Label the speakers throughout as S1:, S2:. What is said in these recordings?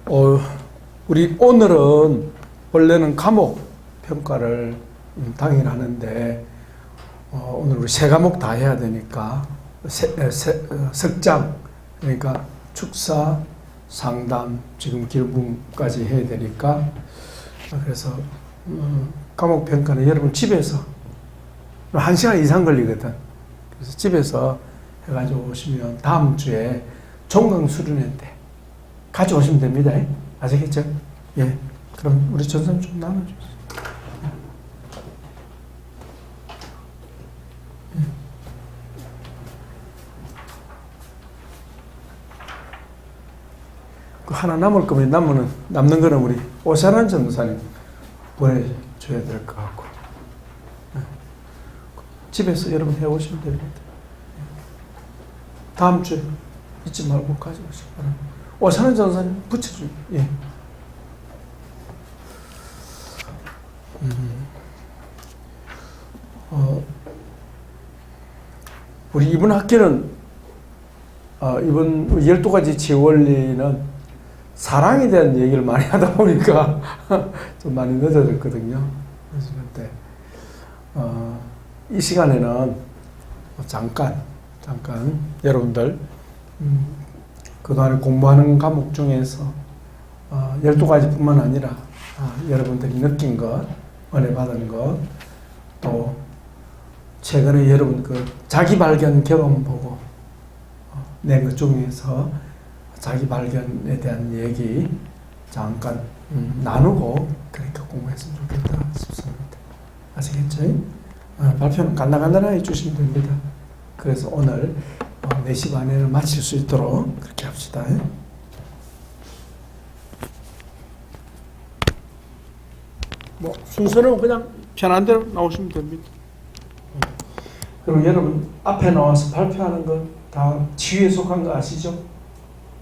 S1: 어, 우리 오늘은 원래는 과목 평가를 당일 하는데 오늘 우리 세 과목 다 해야 되니까 석장 그러니까 축사, 상담, 지금 길분까지 해야 되니까 그래서 과목 평가는 여러분 집에서 1시간 이상 걸리거든. 그래서 집에서 해가지고 오시면 다음 주에 종강 수련회 때 가져오시면 됩니다. 아시겠죠? 예. 그럼 우리 전선 좀 나눠주세요. 예. 그 하나 남을 거면 남는 거는 우리 오샤란 전도사님 보내줘야 될 것 같고. 예. 집에서 여러분 해오시면 됩니다. 다음 주에 잊지 말고 가져오시기 바랍니다. 오사는 전사님 붙여주고, 예. 우리 이번 학기는, 이번 12가지 지원리는 사랑에 대한 얘기를 많이 하다 보니까 좀 많이 늦어졌거든요. 그래서 그때, 이 시간에는 잠깐 여러분들, 그동안에 공부하는 과목 중에서 12가지 뿐만 아니라 여러분들이 느낀 것, 은혜 받은 것, 또 최근에 여러분 그 자기 발견 경험 보고 낸 것 중에서 자기 발견에 대한 얘기 잠깐 나누고 그러니까 공부했으면 좋겠다 싶습니다. 아시겠죠? 발표는 간단하게 해주시면 됩니다. 그래서 오늘 4시 반에는 마칠 수 있도록 그렇게 합시다. 뭐 순서는 그냥 편한 대로 나오시면 됩니다. 그리고 여러분 앞에 나와서 발표하는 건 다 지휘에 속한 거 아시죠?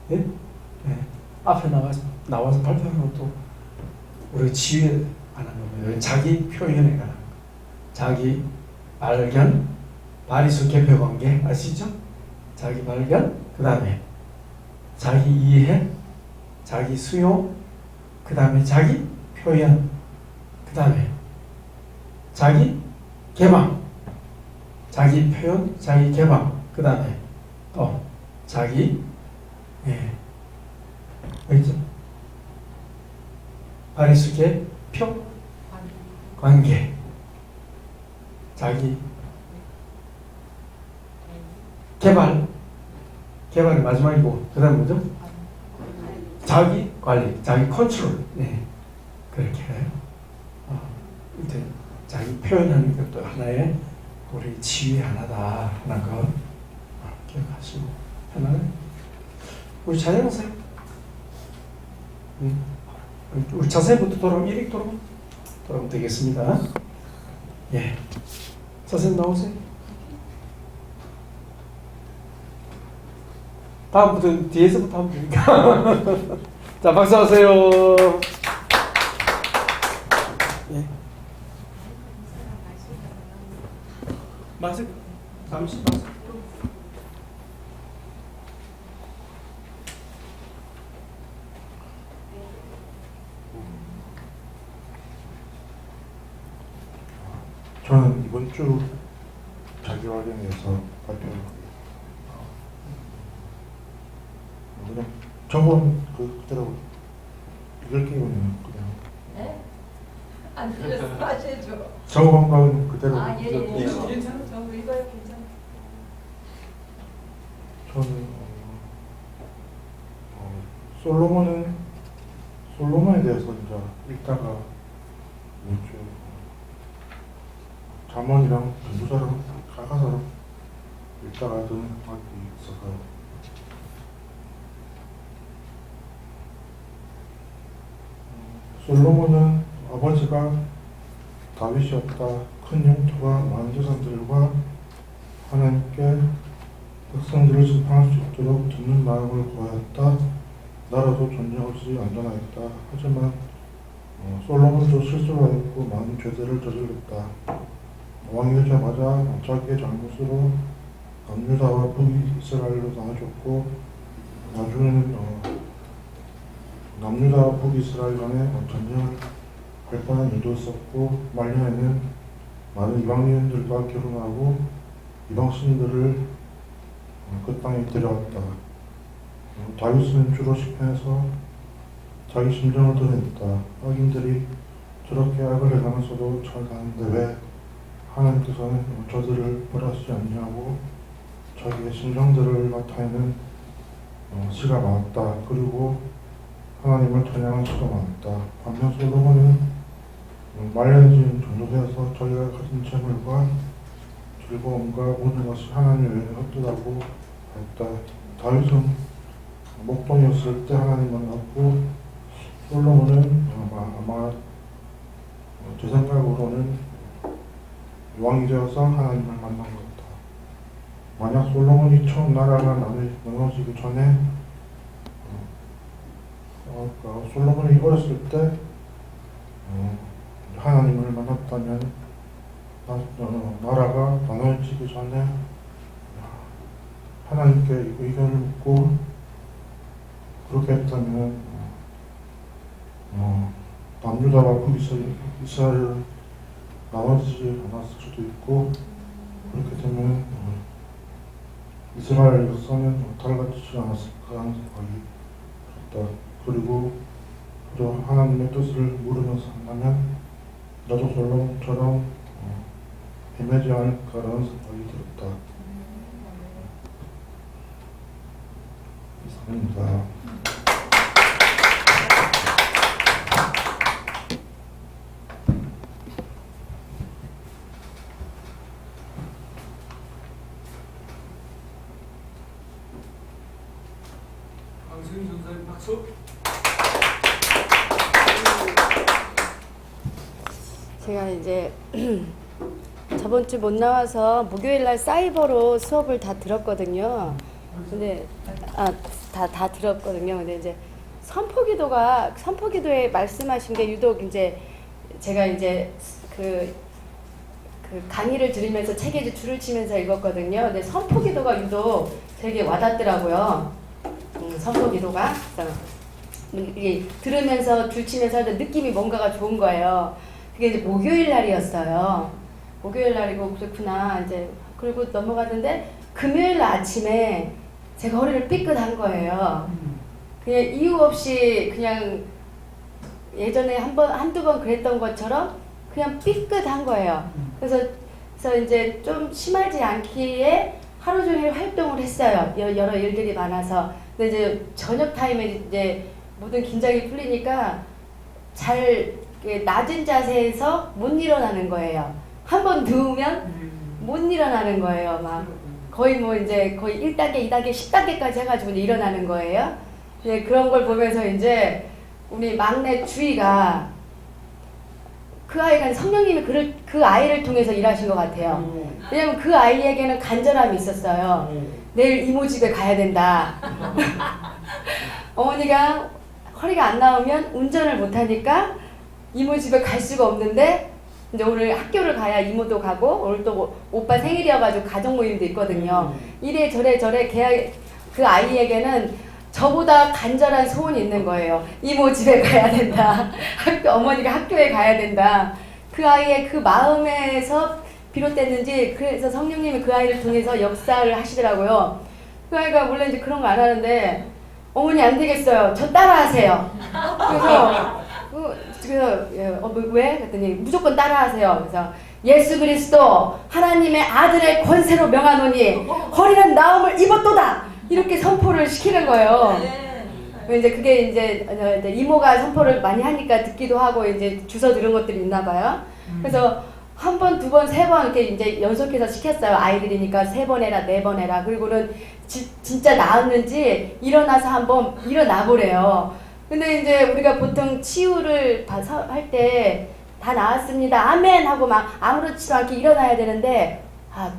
S1: 예? 네. 앞에 나와서 발표하는 것도 우리 지휘에 관한 겁니다. 자기 표현에 관한 거. 자기 발견, 바리수 개표 관계 아시죠? 자기 발견, 그 다음에 자기 이해, 자기 수용, 그 다음에 자기 표현, 그 다음에 자기 개방, 자기 표현, 자기 개방, 그 다음에 또 자기 알죠? 바리수 개표 관계, 자기 개발이 마지막이고 그 다음 뭐죠? 자기 관리, 자기 컨트롤. 네. 그렇게 이제 자기 표현하는 것도 하나의 우리 지위 하나다 하는 거 기억하시고 편안해. 우리 자연사 우리 자세부터 돌아오면 일익 돌아오면 되겠습니다. 예. 선생님 나오세요. 다음부터 뒤에서부터 하면 되니까. 자, 박수 하세요. 예. 마스크 잠시 마스크.
S2: 저는 이번 주 자기발견에서 그냥 정보는 그대로 읽을게요. 그냥.
S3: 네? 안 들렸어. 하셔야죠.
S2: 정보는 그대로
S3: 예.
S2: 읽을게요.
S3: 괜찮아. 정보 읽어요. 괜찮아.
S2: 저는 솔로몬에 대해서 이제 읽다가 잠언이랑 전도서랑 가사랑 읽다가 든 생각이 있어서 솔로몬은 아버지가 다윗이었다. 큰 영토와 많은 재산들과 하나님께 백성들을 심판할 수 있도록 듣는 마음을 구하였다. 나라도 전쟁 없이 안전하였다. 하지만 솔로몬도 실수하였고 많은 죄들을 저질렀다. 왕이 되자마자 자기의 잘못으로 남유다와 북이스라엘로 나눠줬고 나중에는 남유다 북이스라엘 간에 전쟁을 할 뻔한 일도 있었고 말년에는 많은 이방인들과 결혼하고 이방신들을 그 땅에 데려왔다. 다윗은 주로 시편에서 자기 심정을 드러냈다. 악인들이 저렇게 악을 행하면서도 잘 가는데 왜 하나님께서는 저들을 벌하시지 않냐고 자기의 심정들을 나타내는 시가 많았다. 그리고 하나님을 찬양하는 시가 많았다. 반면 솔로몬은 말려진 종족에서 저희가 가진 재물과 즐거움과 모든 것이 하나님의 외에는 헛되다고 했다. 다윗은 목동이었을 때 하나님 만났고 솔로몬은 아마 제 생각으로는 왕이 되어서 하나님을 만난 것 같다. 만약 솔로몬이 처음 나라가 나눠지기 전에 솔로몬이 어렸을 때 하나님을 만났다면 나라가 나눠지기 전에 하나님께 의견을 묻고 그렇게 했다면 남유다와 북이스라엘을 나눠지지 않았을 수도 있고 그렇게 되면 이스라엘 역사는 달라지지 않았을까 하는 생각이 들었다. 그리고 그저 하나님의 뜻을 물으면서 한다면 나도 솔로몬처럼 헤매지 않을까라는 생각이 들었다. 이상입니다.
S1: 강수인 전사님 박수.
S4: 제가 이제 저번 주 못 나와서 목요일 날 사이버로 수업을 다 들었거든요. 근데 다 들었거든요. 근데 이제 선포기도에 말씀하신 게 유독 이제 제가 이제 그 강의를 들으면서 책에 줄을 치면서 읽었거든요. 근데 선포기도가 유독 되게 와닿더라고요. 선포기도가 이게 들으면서 줄 치면서 하는 느낌이 뭔가가 좋은 거예요. 그게 이제 목요일 날이었어요. 목요일 날이고 그렇구나 이제 그리고 넘어갔는데 금요일 날 아침에 제가 허리를 삐끗한 거예요. 그냥 이유 없이 그냥 예전에 한두 번 그랬던 것처럼 그냥 삐끗한 거예요. 그래서 이제 좀 심하지 않기에 하루 종일 활동을 했어요. 여러 일들이 많아서. 근데 이제 저녁 타임에 이제 모든 긴장이 풀리니까 잘 낮은 자세에서 못 일어나는 거예요. 한 번 누우면 못 일어나는 거예요. 막 거의 뭐 이제 거의 1단계, 2단계, 10단계까지 해가지고 이제 일어나는 거예요. 예, 그런 걸 보면서 이제 우리 막내 주희가 그 아이가 성령님이 그 아이를 통해서 일하신 것 같아요. 왜냐면 그 아이에게는 간절함이 있었어요. 내일 이모 집에 가야 된다. 어머니가 허리가 안 나오면 운전을 못하니까 이모 집에 갈 수가 없는데 이제 오늘 학교를 가야 이모도 가고 오늘 또 오빠 생일이어가지고 가족 모임도 있거든요. 이래저래 그 아이에게는 저보다 간절한 소원이 있는 거예요. 이모 집에 가야 된다. 어머니가 학교에 가야 된다. 그 아이의 그 마음에서 비롯됐는지 그래서 성령님이 그 아이를 통해서 역사를 하시더라고요. 그 아이가 원래 이제 그런 거 안 하는데 어머니 안 되겠어요. 저 따라하세요. 그래서 왜? 그랬더니 무조건 따라하세요. 그래서 예수 그리스도 하나님의 아들의 권세로 명하노니 허리는 나음을 입었도다. 이렇게 선포를 시키는 거예요. 이제 그게 이제 이모가 선포를 많이 하니까 듣기도 하고 이제 주워 들은 것들이 있나 봐요. 그래서 한 번, 두 번, 세 번 이렇게 이제 연속해서 시켰어요. 아이들이니까 3번 해라, 4번 해라. 그리고는 진짜 나았는지 일어나서 한번 일어나 보래요. 근데 이제 우리가 보통 치유를 할 때 다 나았습니다. 아멘 하고 막 아무렇지도 않게 일어나야 되는데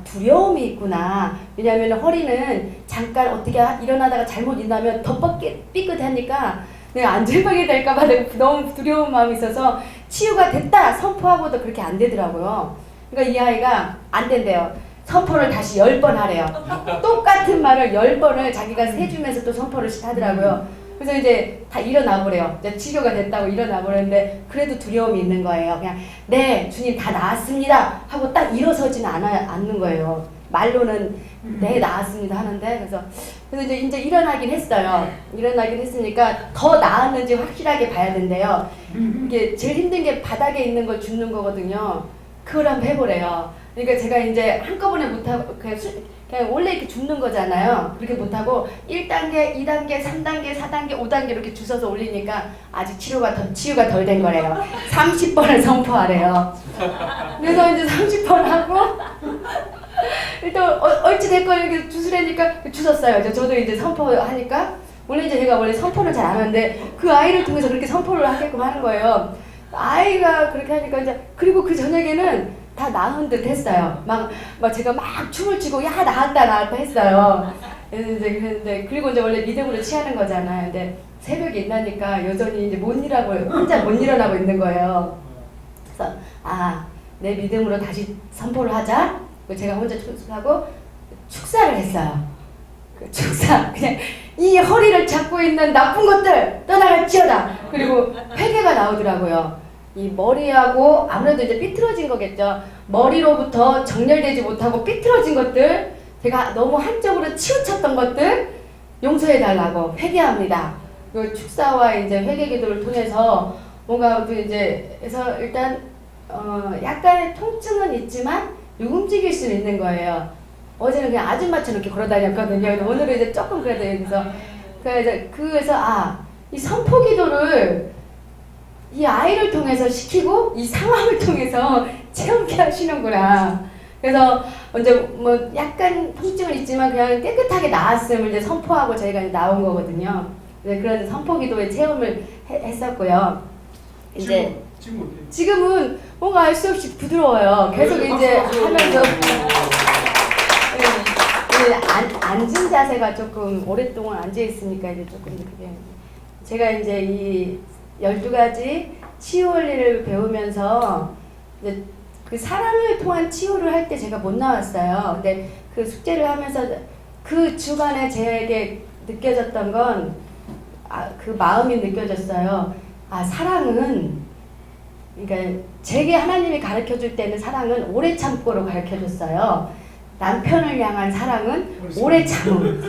S4: 두려움이 있구나. 왜냐하면 허리는 잠깐 어떻게 일어나다가 잘못 일어나면 더 삐끗하니까 내가 안절하게 될까봐 너무 두려운 마음이 있어서 치유가 됐다 선포하고도 그렇게 안 되더라고요. 그러니까 이 아이가 안 된대요. 선포를 다시 10번 하래요. 똑같은 말을 10번을 자기가 세주면서 또 선포를 하더라고요. 그래서 이제 다 일어나 보래요. 이제 치료가 됐다고 일어나 보는데 그래도 두려움이 있는 거예요. 그냥 네 주님 다 나았습니다 하고 딱 일어서지는 않는 거예요. 말로는 네 나았습니다 하는데 그래서 이제 일어나긴 했어요. 일어나긴 했으니까 더 나았는지 확실하게 봐야 된대요. 이게 제일 힘든 게 바닥에 있는 걸 줍는 거거든요. 그걸 한번 해보래요. 그러니까 제가 이제 한꺼번에 못하고 그냥 원래 이렇게 줍는 거잖아요. 그렇게 못하고 1단계, 2단계, 3단계, 4단계, 5단계 이렇게 주워서 올리니까 아직 치유가 덜 된 거래요. 30번을 선포하래요. 그래서 이제 30번 하고 일단 어찌됐건 이렇게 주스래니까 주웠어요. 저도 이제 선포하니까 원래 제가 선포를 잘 안 하는데 그 아이를 통해서 그렇게 선포를 하게끔 하는 거예요. 아이가 그렇게 하니까 이제 그리고 그 저녁에는 다 나은 듯 했어요. 막 제가 막 춤을 추고 야 나았다 했어요. 그런데 그리고 이제 원래 믿음으로 취하는 거잖아요. 근데 새벽에 일어나니까 여전히 이제 혼자 못 일어나고 있는 거예요. 그래서 내 믿음으로 다시 선포를 하자. 제가 혼자 축사하고 축사를 했어요. 그 축사 그냥 이 허리를 잡고 있는 나쁜 것들 떠나갈지어다. 그리고 회개가 나오더라고요. 이 머리하고 아무래도 이제 삐뚤어진 거겠죠. 머리로부터 정렬되지 못하고 삐뚤어진 것들, 제가 너무 한쪽으로 치우쳤던 것들 용서해달라고 회개합니다. 그 축사와 이제 회개 기도를 통해서 뭔가 이제 해서 일단 약간의 통증은 있지만 움직일 수는 있는 거예요. 어제는 그냥 아줌마처럼 이렇게 걸어다녔거든요. 오늘은 이제 조금 그래서 이 선포 기도를 이 아이를 통해서 시키고 이 상황을 통해서 체험케 하시는구나. 그래서 먼저 약간 통증은 있지만 그냥 깨끗하게 나았음을 이제 선포하고 저희가 이제 나온 거거든요. 그래서 선포 기도의 체험을 했었고요. 이제 지금은 뭔가 알 수 없이 부드러워요. 계속 이제 하면서 앉은 자세가 조금 오랫동안 앉아 있으니까 이제 조금 그게 제가 이제 이 12가지 치유 원리를 배우면서 이제 그 사랑을 통한 치유를 할 때 제가 못 나왔어요. 근데 그 숙제를 하면서 그 주간에 제게 느껴졌던 건 그 마음이 느껴졌어요. 사랑은 그러니까 제게 하나님이 가르쳐 줄 때는 사랑은 오래 참고로 가르쳐 줬어요. 남편을 향한 사랑은 오래 참음.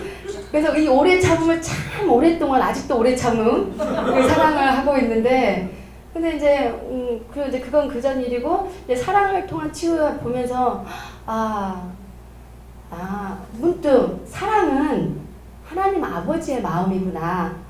S4: 그래서 이 오래 참음을 참 오랫동안 아직도 오래 참음 그 사랑을 하고 있는데 근데 이제 그건 그전 일이고 이제 사랑을 통한 치유를 보면서 문득 사랑은 하나님 아버지의 마음이구나.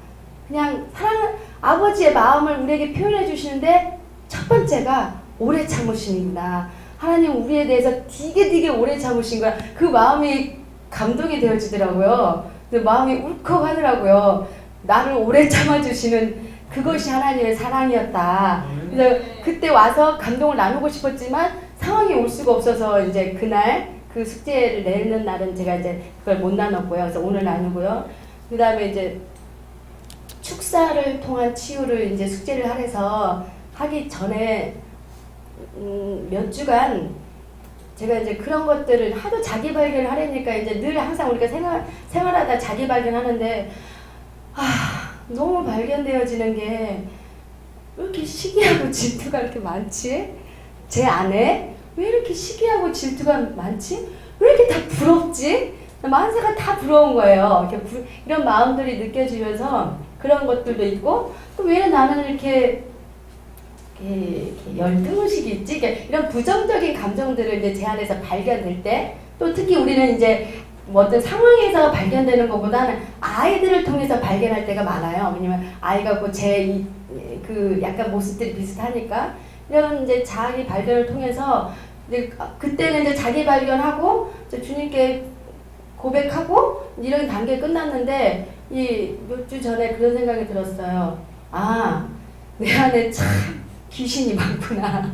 S4: 그냥 사랑은 아버지의 마음을 우리에게 표현해 주시는데 첫 번째가 오래 참으심이구나. 하나님 우리에 대해서 되게 오래 참으신 거야. 그 마음이 감동이 되어지더라고요. 마음이 울컥하더라고요. 나를 오래 참아주시는 그것이 하나님의 사랑이었다. 그래서 그때 와서 감동을 나누고 싶었지만 상황이 올 수가 없어서 이제 그날 그 숙제를 내는 날은 제가 이제 그걸 못 나눴고요. 그래서 오늘 나누고요. 그 다음에 이제 축사를 통한 치유를 이제 숙제를 하기 전에 몇 주간 제가 이제 그런 것들을 하도 자기 발견을 하려니까 이제 늘 항상 우리가 생활하다 자기 발견하는데 너무 발견되어지는 게 왜 이렇게 시기하고 질투가 이렇게 많지? 제 안에 왜 이렇게 시기하고 질투가 많지? 왜 이렇게 다 부럽지? 만세가 다 부러운 거예요. 이런 마음들이 느껴지면서 그런 것들도 있고 또 왜 나는 이렇게 열등의식이 있지? 이런 부정적인 감정들을 이제 제 안에서 발견될 때 또 특히 우리는 이제 어떤 상황에서 발견되는 것보다는 아이들을 통해서 발견할 때가 많아요. 왜냐면 아이가 그 약간 모습들이 비슷하니까 이런 이제 자기 발견을 통해서 이제 그때는 이제 자기 발견하고 이제 주님께 고백하고 이런 단계 끝났는데 이 몇 주 전에 그런 생각이 들었어요. 내 안에 참 귀신이 많구나.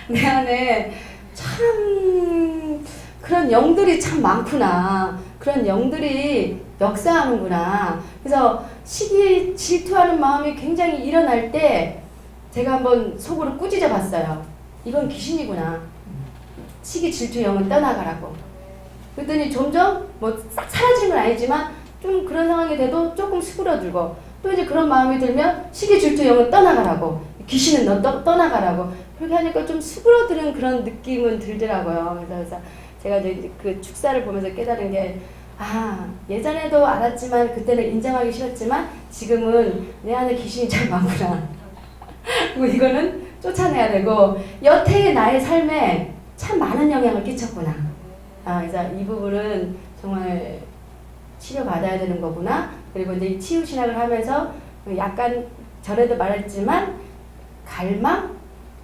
S4: 내 안에 참 그런 영들이 참 많구나. 그런 영들이 역사하는구나. 그래서 시기 질투하는 마음이 굉장히 일어날 때 제가 한번 속으로 꾸짖어 봤어요. 이건 귀신이구나. 시기 질투 영은 떠나가라고. 그랬더니 점점 싹 사라진 건 아니지만 좀 그런 상황이 돼도 조금 수그러들고 또 이제 그런 마음이 들면 시기질투 영은 떠나가라고 귀신은 너 떠나가라고 그렇게 하니까 좀 수그러드는 그런 느낌은 들더라고요. 그래서 제가 이제 그 축사를 보면서 깨달은 게 예전에도 알았지만 그때는 인정하기 싫었지만 지금은 내 안에 귀신이 참 많구나. 그리고 이거는 쫓아내야 되고 여태의 나의 삶에 참 많은 영향을 끼쳤구나. 그래서 이 부분은 정말 치료받아야 되는 거구나. 그리고 이제 이 치유 신학을 하면서 약간 전에도 말했지만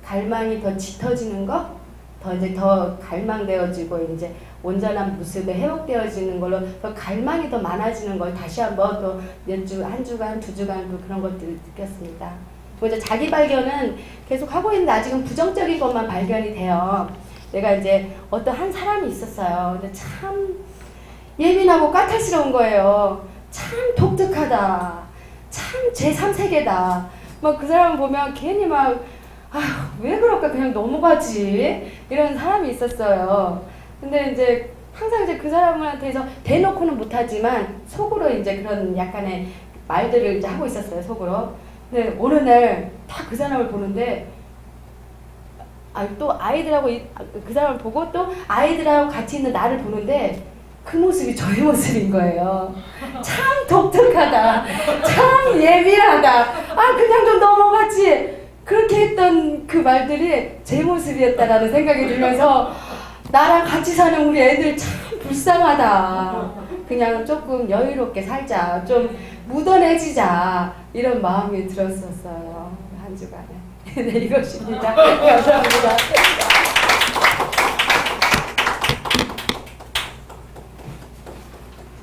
S4: 갈망이 더 짙어지는 거, 더 갈망되어지고 이제 온전한 모습에 회복되어지는 걸로 더 갈망이 더 많아지는 걸 다시 한번 또 몇 주, 한 주간, 두 주간 또 그런 것들을 느꼈습니다. 그리고 이제 자기 발견은 계속 하고 있는데 아직은 부정적인 것만 발견이 돼요. 내가 이제 어떤 한 사람이 있었어요. 근데 참 예민하고 까탈스러운 거예요. 참 독특하다. 참 제3세계다. 막 그 사람 보면 괜히 막 왜 그럴까 그냥 넘어가지 이런 사람이 있었어요. 근데 이제 항상 이제 그 사람한테서 대놓고는 못하지만 속으로 이제 그런 약간의 말들을 이제 하고 있었어요. 속으로. 근데 어느 날 딱 그 사람을 보는데 또 아이들하고 그 사람을 보고 또 아이들하고 같이 있는 나를 보는데 그 모습이 저의 모습인 거예요. 참 독특하다. 참 예민하다. 그냥 좀 넘어가지. 그렇게 했던 그 말들이 제 모습이었다라는 생각이 들면서 나랑 같이 사는 우리 애들 참 불쌍하다. 그냥 조금 여유롭게 살자. 좀 묻어내지자. 이런 마음이 들었었어요. 한 주간에. 네, 이것입니다. 감사합니다.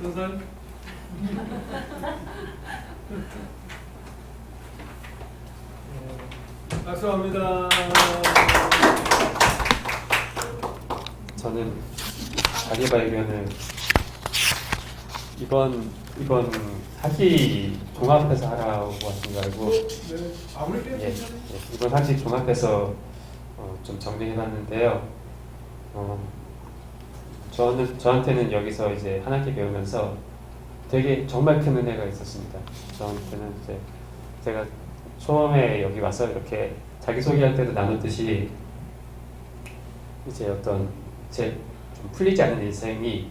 S5: 선생 박수합니다.
S6: 저는 자기 발견을 이번 학기 종합해서 하라고 하신 줄 알고
S5: 네, 아무리 깨도 괜찮아요.
S6: 이번 학기 종합해서 좀 정리해봤는데요. 저한테는 여기서 이제 한 학기 배우면서 되게 정말 큰 은혜가 있었습니다. 저한테는 이제 제가 처음에 여기 와서 이렇게 자기소개할 때도 나눴듯이 이제 어떤 제 좀 풀리지 않는 인생이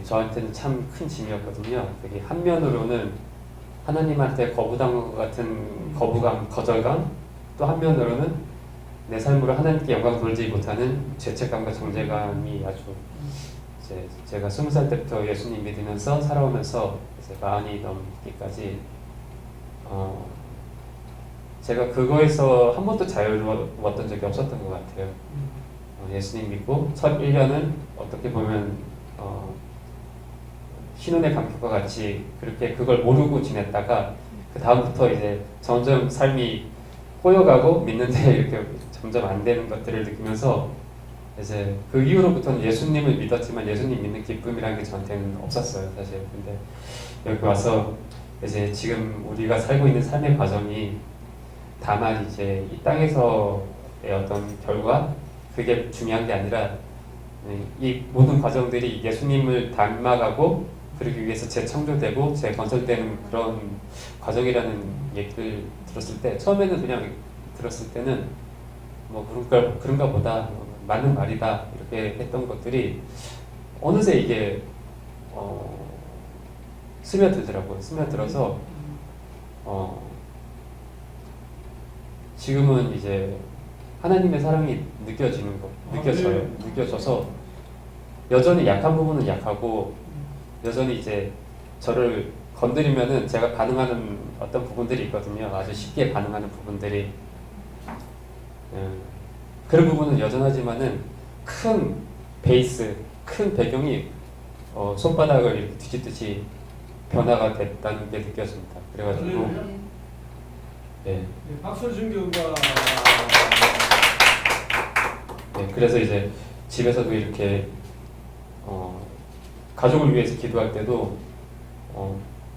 S6: 저한테는 참 큰 짐이었거든요. 되게 한면으로는 하나님한테 거부당한 것 같은 거부감, 거절감, 또 한면으로는 내 삶으로 하나님께 영광 돌리지 못하는 죄책감과 정죄감이 아주 이제 제가 20살 때부터 예수님 믿으면서 살아오면서 이제 40이 넘기까지 제가 그거에서 한 번도 자유로웠던 적이 없었던 것 같아요. 예수님 믿고 첫 1년은 어떻게 보면 신혼의 감격과 같이 그렇게 그걸 모르고 지냈다가 그 다음부터 이제 점점 삶이 꼬여가고 믿는데 이렇게 점점 안 되는 것들을 느끼면서 이제 그 이후로부터는 예수님을 믿었지만 예수님 믿는 기쁨이라는 게 저한테는 없었어요, 사실. 근데 여기 와서 이제 지금 우리가 살고 있는 삶의 과정이 다만 이제 이 땅에서의 어떤 결과 그게 중요한 게 아니라 이 모든 과정들이 예수님을 닮아가고 그러기 위해서 재창조되고 재건설되는 그런 과정이라는 얘기를 들었을 때 처음에는 그냥 들었을 때는 뭐 그런가 보다 맞는 말이다 이렇게 했던 것들이 어느새 이게 스며들더라고요. 스며들어서 지금은 이제 하나님의 사랑이 느껴져요. 느껴져서 여전히 약한 부분은 약하고 여전히 이제 저를 건드리면은 제가 반응하는 어떤 부분들이 있거든요. 아주 쉽게 반응하는 부분들이 그런 부분은 여전하지만은 큰 베이스, 큰 배경이 손바닥을 이렇게 뒤집듯이 변화가 됐다는 게 느껴집니다. 그래가지고 네,
S5: 박수 준교가
S6: 그래서 이제 집에서도 이렇게 가족을 위해서 기도할 때도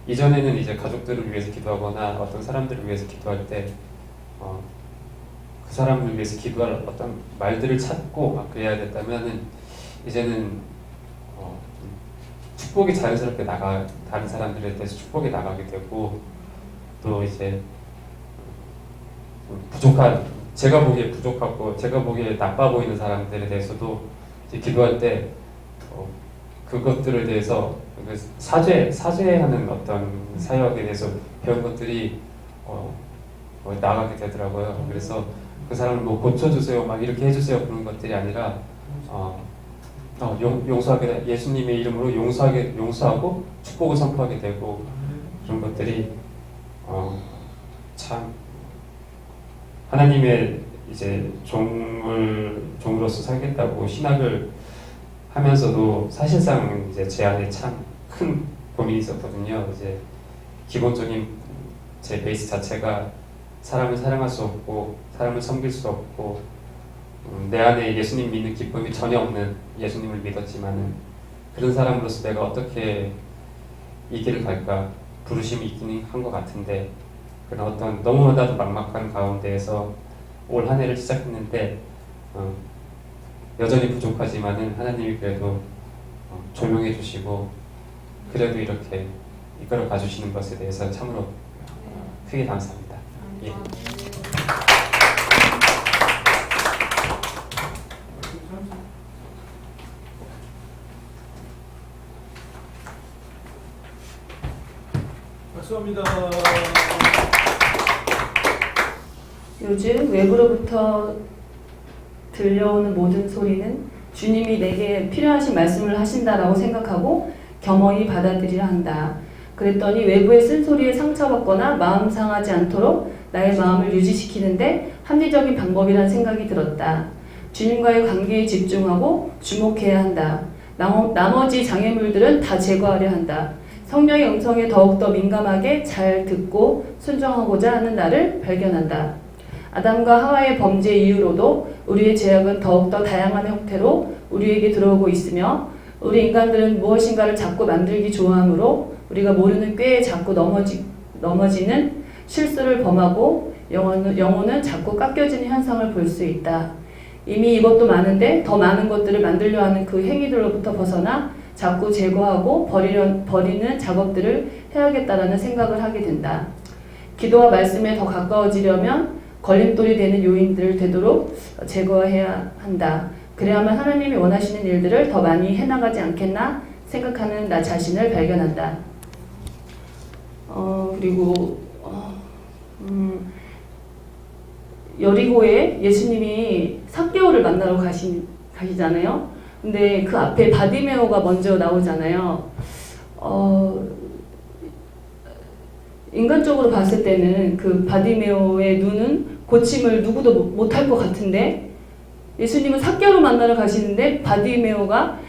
S6: 이전에는 이제 가족들을 위해서 기도하거나 어떤 사람들을 위해서 기도할 때 그 사람을 위해서 기도할 어떤 말들을 찾고 막 그래야 됐다면은 이제는 축복이 자연스럽게 다른 사람들에 대해서 축복이 나가게 되고, 또 이제 제가 보기에 부족하고 제가 보기에 나빠 보이는 사람들에 대해서도 이제 기도할 때 그것들에 대해서 사죄하는 어떤 사역에 대해서 배운 것들이 나가게 되더라고요. 그래서 그 사람을 뭐 고쳐주세요, 막 이렇게 해주세요 그런 것들이 아니라 용서하게, 예수님의 이름으로 용서하고 축복을 선포하게 되고, 그런 것들이 참 하나님의 이제 종으로서 살겠다고 신학을 하면서도 사실상 이제 제 안에 참 큰 고민이 있었거든요. 이제 기본적인 제 베이스 자체가 사람을 사랑할 수 없고 사람을 섬길 수 없고, 내 안에 예수님 믿는 기쁨이 전혀 없는, 예수님을 믿었지만은 그런 사람으로서 내가 어떻게 이 길을 갈까, 부르심이 있긴 한 것 같은데, 그런 어떤 너무나도 막막한 가운데에서 올 한 해를 시작했는데 여전히 부족하지만은 하나님이 그래도 조명해 주시고 그래도 이렇게 이끌어 가주시는 것에 대해서 참으로 크게 감사합니다. 예.
S5: 박수합니다.
S4: 요즘 외부로부터 들려오는 모든 소리는 주님이 내게 필요하신 말씀을 하신다라고 생각하고 겸허히 받아들이려 한다. 그랬더니 외부의 쓴소리에 상처받거나 마음 상하지 않도록 나의 마음을 유지시키는데 합리적인 방법이라는 생각이 들었다. 주님과의 관계에 집중하고 주목해야 한다. 나머지 장애물들은 다 제거하려 한다. 성령의 음성에 더욱더 민감하게 잘 듣고 순종하고자 하는 나를 발견한다. 아담과 하와의 범죄 이후로도 우리의 죄악은 더욱더 다양한 형태로 우리에게 들어오고 있으며, 우리 인간들은 무엇인가를 자꾸 만들기 좋아하므로 우리가 모르는 꾀에 자꾸 넘어지는 실수를 범하고 영혼은 자꾸 깎여지는 현상을 볼 수 있다. 이미 이것도 많은데 더 많은 것들을 만들려 하는 그 행위들로부터 벗어나 자꾸 제거하고 버리는 작업들을 해야겠다라는 생각을 하게 된다. 기도와 말씀에 더 가까워지려면 걸림돌이 되는 요인들을 되도록 제거해야 한다. 그래야만 하나님이 원하시는 일들을 더 많이 해나가지 않겠나 생각하는 나 자신을 발견한다. 그리고 여리고에 예수님이 삭개오를 만나러 가시잖아요. 근데 그 앞에 바디메오가 먼저 나오잖아요. 인간적으로 봤을 때는 그 바디메오의 눈은 고침을 누구도 못할 것 같은데, 예수님은 삭개오를 만나러 가시는데 바디메오가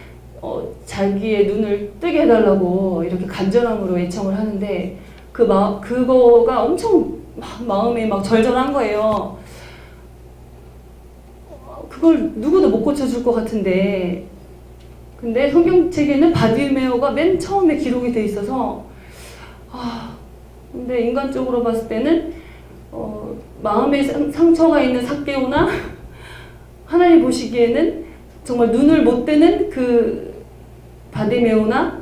S4: 자기의 눈을 뜨게 해달라고 이렇게 간절함으로 애청을 하는데, 그거가 엄청 마음에 막 절절한 거예요. 그걸 누구도 못 고쳐줄 것 같은데, 근데 성경책에는 바디메오가 맨 처음에 기록이 돼 있어서, 근데 인간적으로 봤을 때는 마음에 상처가 있는 삭개오나 하나님 보시기에는 정말 눈을 못 뜨는 그 바디메오나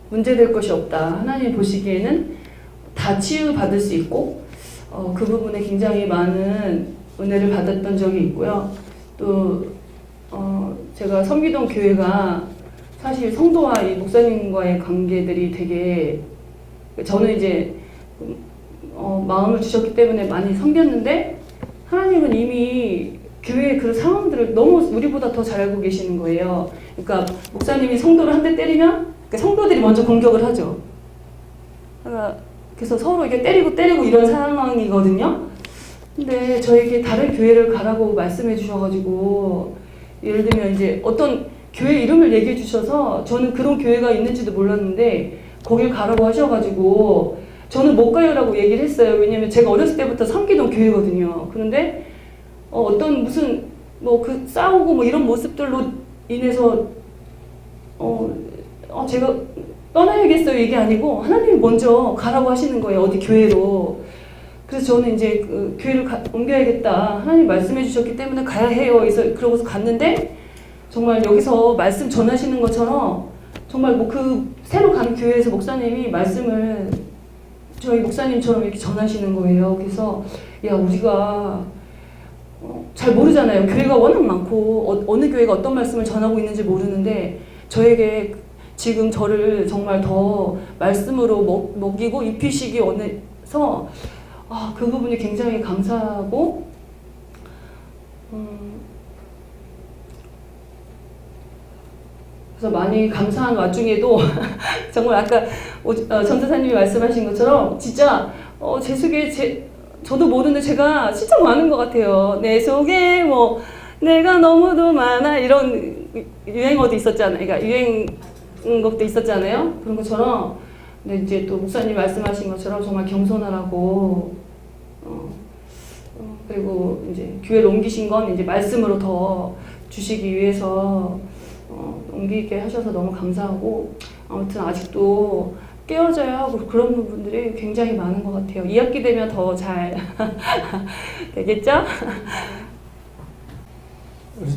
S4: 문제될 것이 없다. 하나님 보시기에는 다 치유받을 수 있고, 그 부분에 굉장히 많은 은혜를 받았던 적이 있고요. 또 제가 섬기던 교회가 사실 성도와 이 목사님과의 관계들이 되게, 저는 이제 마음을 주셨기 때문에 많이 섬겼는데, 하나님은 이미 교회의 그 상황들을 너무 우리보다 더 잘 알고 계시는 거예요. 그러니까 목사님이 성도를 한 대 때리면 성도들이 먼저 공격을 하죠. 그래서 서로 이렇게 때리고 이런 상황이거든요. 근데 저에게 다른 교회를 가라고 말씀해 주셔가지고, 예를 들면 이제 어떤 교회 이름을 얘기해 주셔서 저는 그런 교회가 있는지도 몰랐는데 거길 가라고 하셔가지고 저는 못 가요라고 얘기를 했어요. 왜냐면 제가 어렸을 때부터 섬기던 교회거든요. 그런데 어떤 무슨 그 싸우고 뭐 이런 모습들로 인해서 제가 떠나야겠어요 이게 아니고 하나님이 먼저 가라고 하시는 거예요. 어디 교회로. 그래서 저는 이제 그 교회를 옮겨야겠다. 하나님 말씀해 주셨기 때문에 가야 해요. 그러고서 갔는데 정말 여기서 말씀 전하시는 것처럼 정말 뭐 그 새로 간 교회에서 목사님이 말씀을 저희 목사님처럼 이렇게 전하시는 거예요. 그래서 야 우리가 잘 모르잖아요. 교회가 워낙 많고 어느 교회가 어떤 말씀을 전하고 있는지 모르는데 저에게 지금 저를 정말 더 말씀으로 먹이고 입히시기 원해서 그 부분이 굉장히 감사하고 그래서 많이 감사한 와중에도 정말 아까 전도사님이 말씀하신 것처럼 진짜 제 속에 저도 모르는데 제가 진짜 많은 것 같아요. 내 속에 뭐 내가 너무도 많아 이런 유행어도 있었잖아요. 그러니까 유행곡도 있었잖아요. 그런 것처럼 근데 이제 또 목사님 말씀하신 것처럼 정말 겸손하라고 그리고 이제 교회를 옮기신 건 이제 말씀으로 더 주시기 위해서 옮기게 하셔서 너무 감사하고 아무튼 아직도 깨어져야 하고 그런 부분들이 굉장히 많은 것 같아요. 2학기 되면 더 잘 되겠죠?
S1: 우리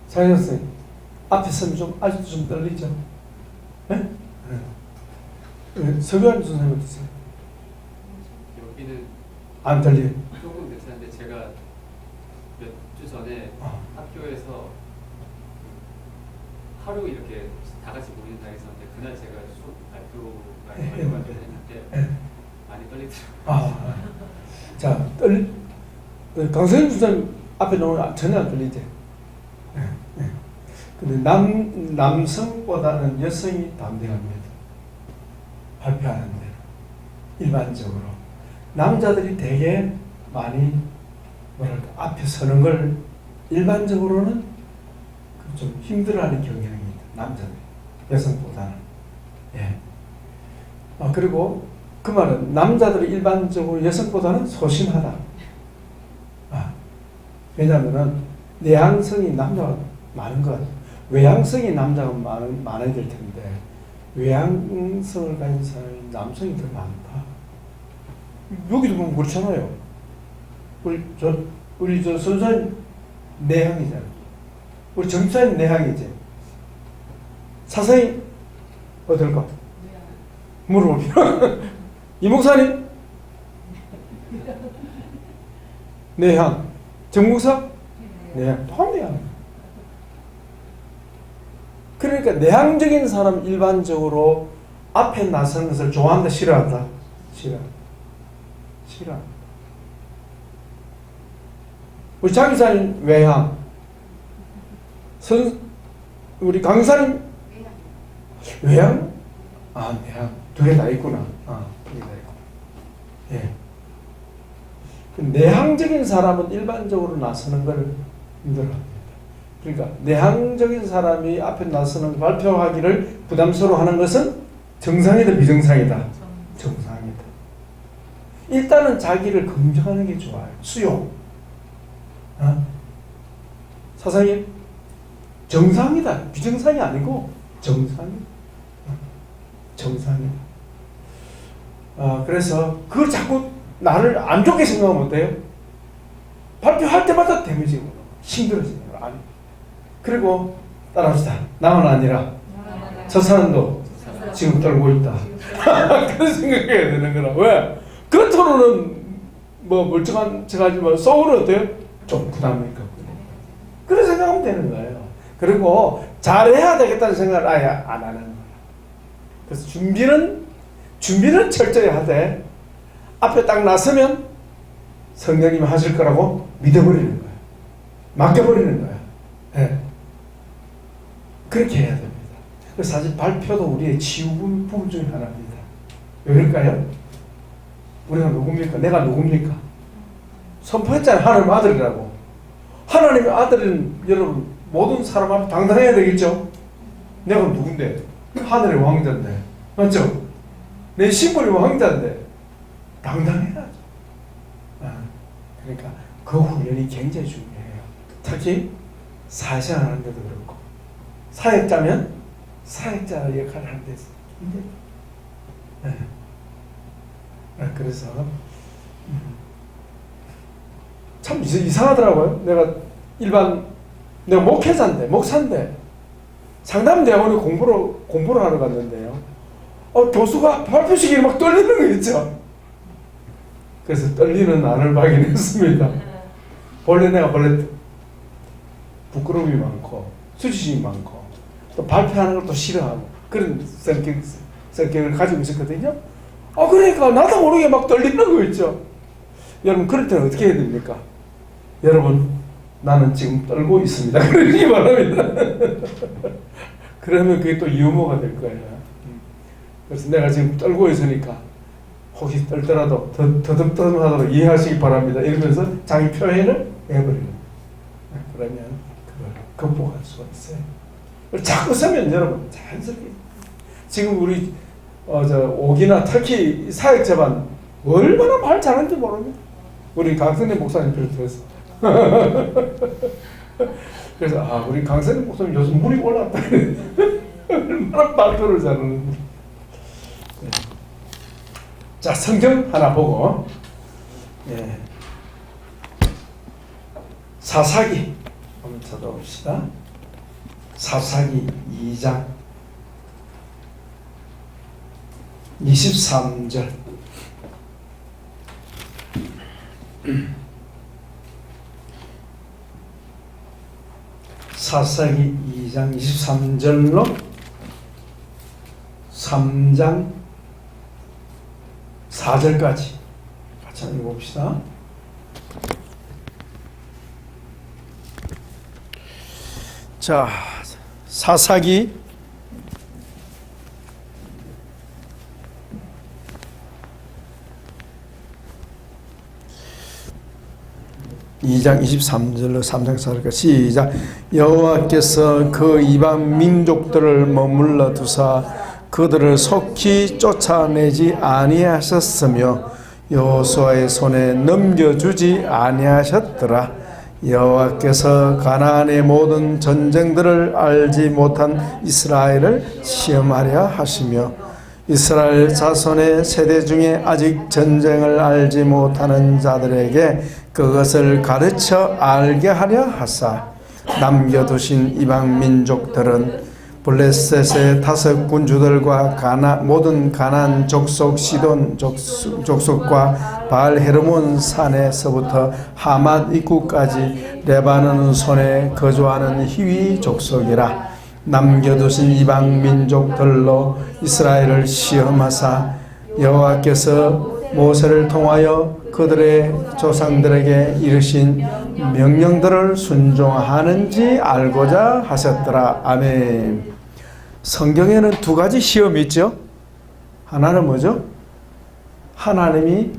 S1: 사회 선생님 앞에 서면 좀 아직도 좀 떨리죠? 네? 네. 서교환 선생님 어떠세요?
S6: 여기는
S1: 안 떨려요?
S6: 조금 괜찮은데 제가 몇 주 전에 학교에서 하루 이렇게 다 같이 모이는 날이 있었는데 그날 제가 수업 발표가 걸려가지고 했는데 많이 떨리더라고요.
S1: 자, 강성현 부사님 앞에 나오면 전혀 안 떨리지? 근데 남성보다는 여성이 담대합니다. 발표하는데 일반적으로 남자들이 되게 많이 뭐랄까 앞에 서는 걸 일반적으로는 좀 힘들어하는 경향입니다. 남자들 여성보다는. 예. 그리고 그 말은 남자들이 일반적으로 여성보다는 소심하다. 왜냐하면은 내향성이 남자가 많은 것 같아요. 외향성이 남자가 많아야 될 텐데 외향성을 가진 사람이 남성이 더 많다. 여기도 보면 그렇잖아요. 우리 저 선사님 내향이잖아요. 우리 정사님 내향이지. 사사님 어떨까? 물어봅니다. 이 목사님 내향. 정목사 내향. 다 내향. 그러니까 내향적인 사람 일반적으로 앞에 나서는 것을 좋아한다, 싫어한다? 싫어. 우리 장기사님 외향. 우리 강사님 외향? 내향. 두 개 다 있구나. 두 개 다 있고. 예. 내향적인 사람은 일반적으로 나서는 걸 힘들어합니다. 그러니까 내향적인 사람이 앞에 나서는 발표하기를 부담스러워하는 것은 정상이다, 비정상이다? 정상이다. 일단은 자기를 긍정하는 게 좋아요. 수용. 사상님 정상이다, 비정상이 아니고 정상이다. 정상이다. 그래서 그걸 자꾸 나를 안 좋게 생각하면 어때요? 발표할 때마다 데미지고 힘들어지는 거 아니. 그리고 따라합시다. 나만 아니라 저 사람도 지금 떨고 있다. 그런 생각해야 되는 거라. 왜? 겉으로는 뭐 멀쩡한 척하지만 속으로 어때요? 좀 부담이 있거든요. 그런 생각하면 되는 거예요. 그리고 잘해야 되겠다는 생각을 아예 안 하는 거예요. 그래서 준비는 철저히 하되 앞에 딱 나서면 성령님이 하실 거라고 믿어버리는 거예요. 맡겨버리는 거예요. 네. 그렇게 해야 됩니다. 그래서 사실 발표도 우리의 치유 부분 중에 하나입니다. 왜일까요? 우리가 누굽니까? 내가 누굽니까? 선포했잖아요. 하나님 아들이라고. 하나님의 아들은 여러분 모든 사람 앞에 당당해야 되겠죠? 내가 누군데? 하늘의 왕자인데. 맞죠? 내 신분이 왕자인데 당당해야죠. 그러니까 그 훈련이 굉장히 중요해요. 특히 사회생활 하는 데도 그렇고 사역자면 사역자 역할을 하는 데서 그래서 참 이상하더라고요. 내가 일반 내가 목회자인데, 목사인데, 상담대학원에 공부를 하러 갔는데요. 교수가 발표 시기에 막 떨리는 거 있죠. 그래서 떨리는 나를 발견했습니다. 내가 원래 부끄러움이 많고, 수치심이 많고, 또 발표하는 걸 또 싫어하고, 그런 성격을 가지고 있었거든요. 그러니까 나도 모르게 막 떨리는 거 있죠. 여러분, 그럴 때는 어떻게 해야 됩니까? 여러분, 나는 지금 떨고 있습니다. 그러기 바랍니다. 그러면 그게 또 유머가 될 거예요. 그래서 내가 지금 떨고 있으니까 혹시 떨더라도 더듬더듬하도록 이해하시기 바랍니다. 이러면서 자기 표현을 해버리는. 그러면 그걸 극복할 수가 있어요. 자꾸 쓰면 여러분 자연스럽게 지금 우리 옥이나 특히 사역자반 얼마나 말 잘하는지 모릅니다. 우리 강선희 목사님 비롯해서. 그래서 우리 강선희 목사님 요즘 물이 올랐다. 얼마나 발표를 잘하는지. 자, 성경 하나 보고, 사사기 한번 찾아봅시다. 사사기 2장 23절. 사사기 2장 23절로 3장 4절까지 같이 읽어봅시다. 자, 사사기 2장 23절로 3장 4절까지 시작. 여호와께서 그 이방 민족들을 머물러 두사 그들을 속히 쫓아내지 아니하셨으며 여호수아의 손에 넘겨주지 아니하셨더라. 여호와께서 가나안의 모든 전쟁들을 알지 못한 이스라엘을 시험하려 하시며 이스라엘 자손의 세대 중에 아직 전쟁을 알지 못하는 자들에게 그것을 가르쳐 알게 하려 하사 남겨두신 이방 민족들은 블레셋의 5 군주들과 모든 가나안 족속 시돈 족속과 바알 헤르몬 산에서부터 하맛 입구까지 레바논 손에 거주하는 히위 족속이라. 남겨두신 이방 민족들로 이스라엘을 시험하사 여호와께서 모세를 통하여 그들의 조상들에게 이르신 명령들을 순종하는지 알고자 하셨더라. 아멘. 성경에는 2가지 시험이 있죠. 하나는 뭐죠? 하나님이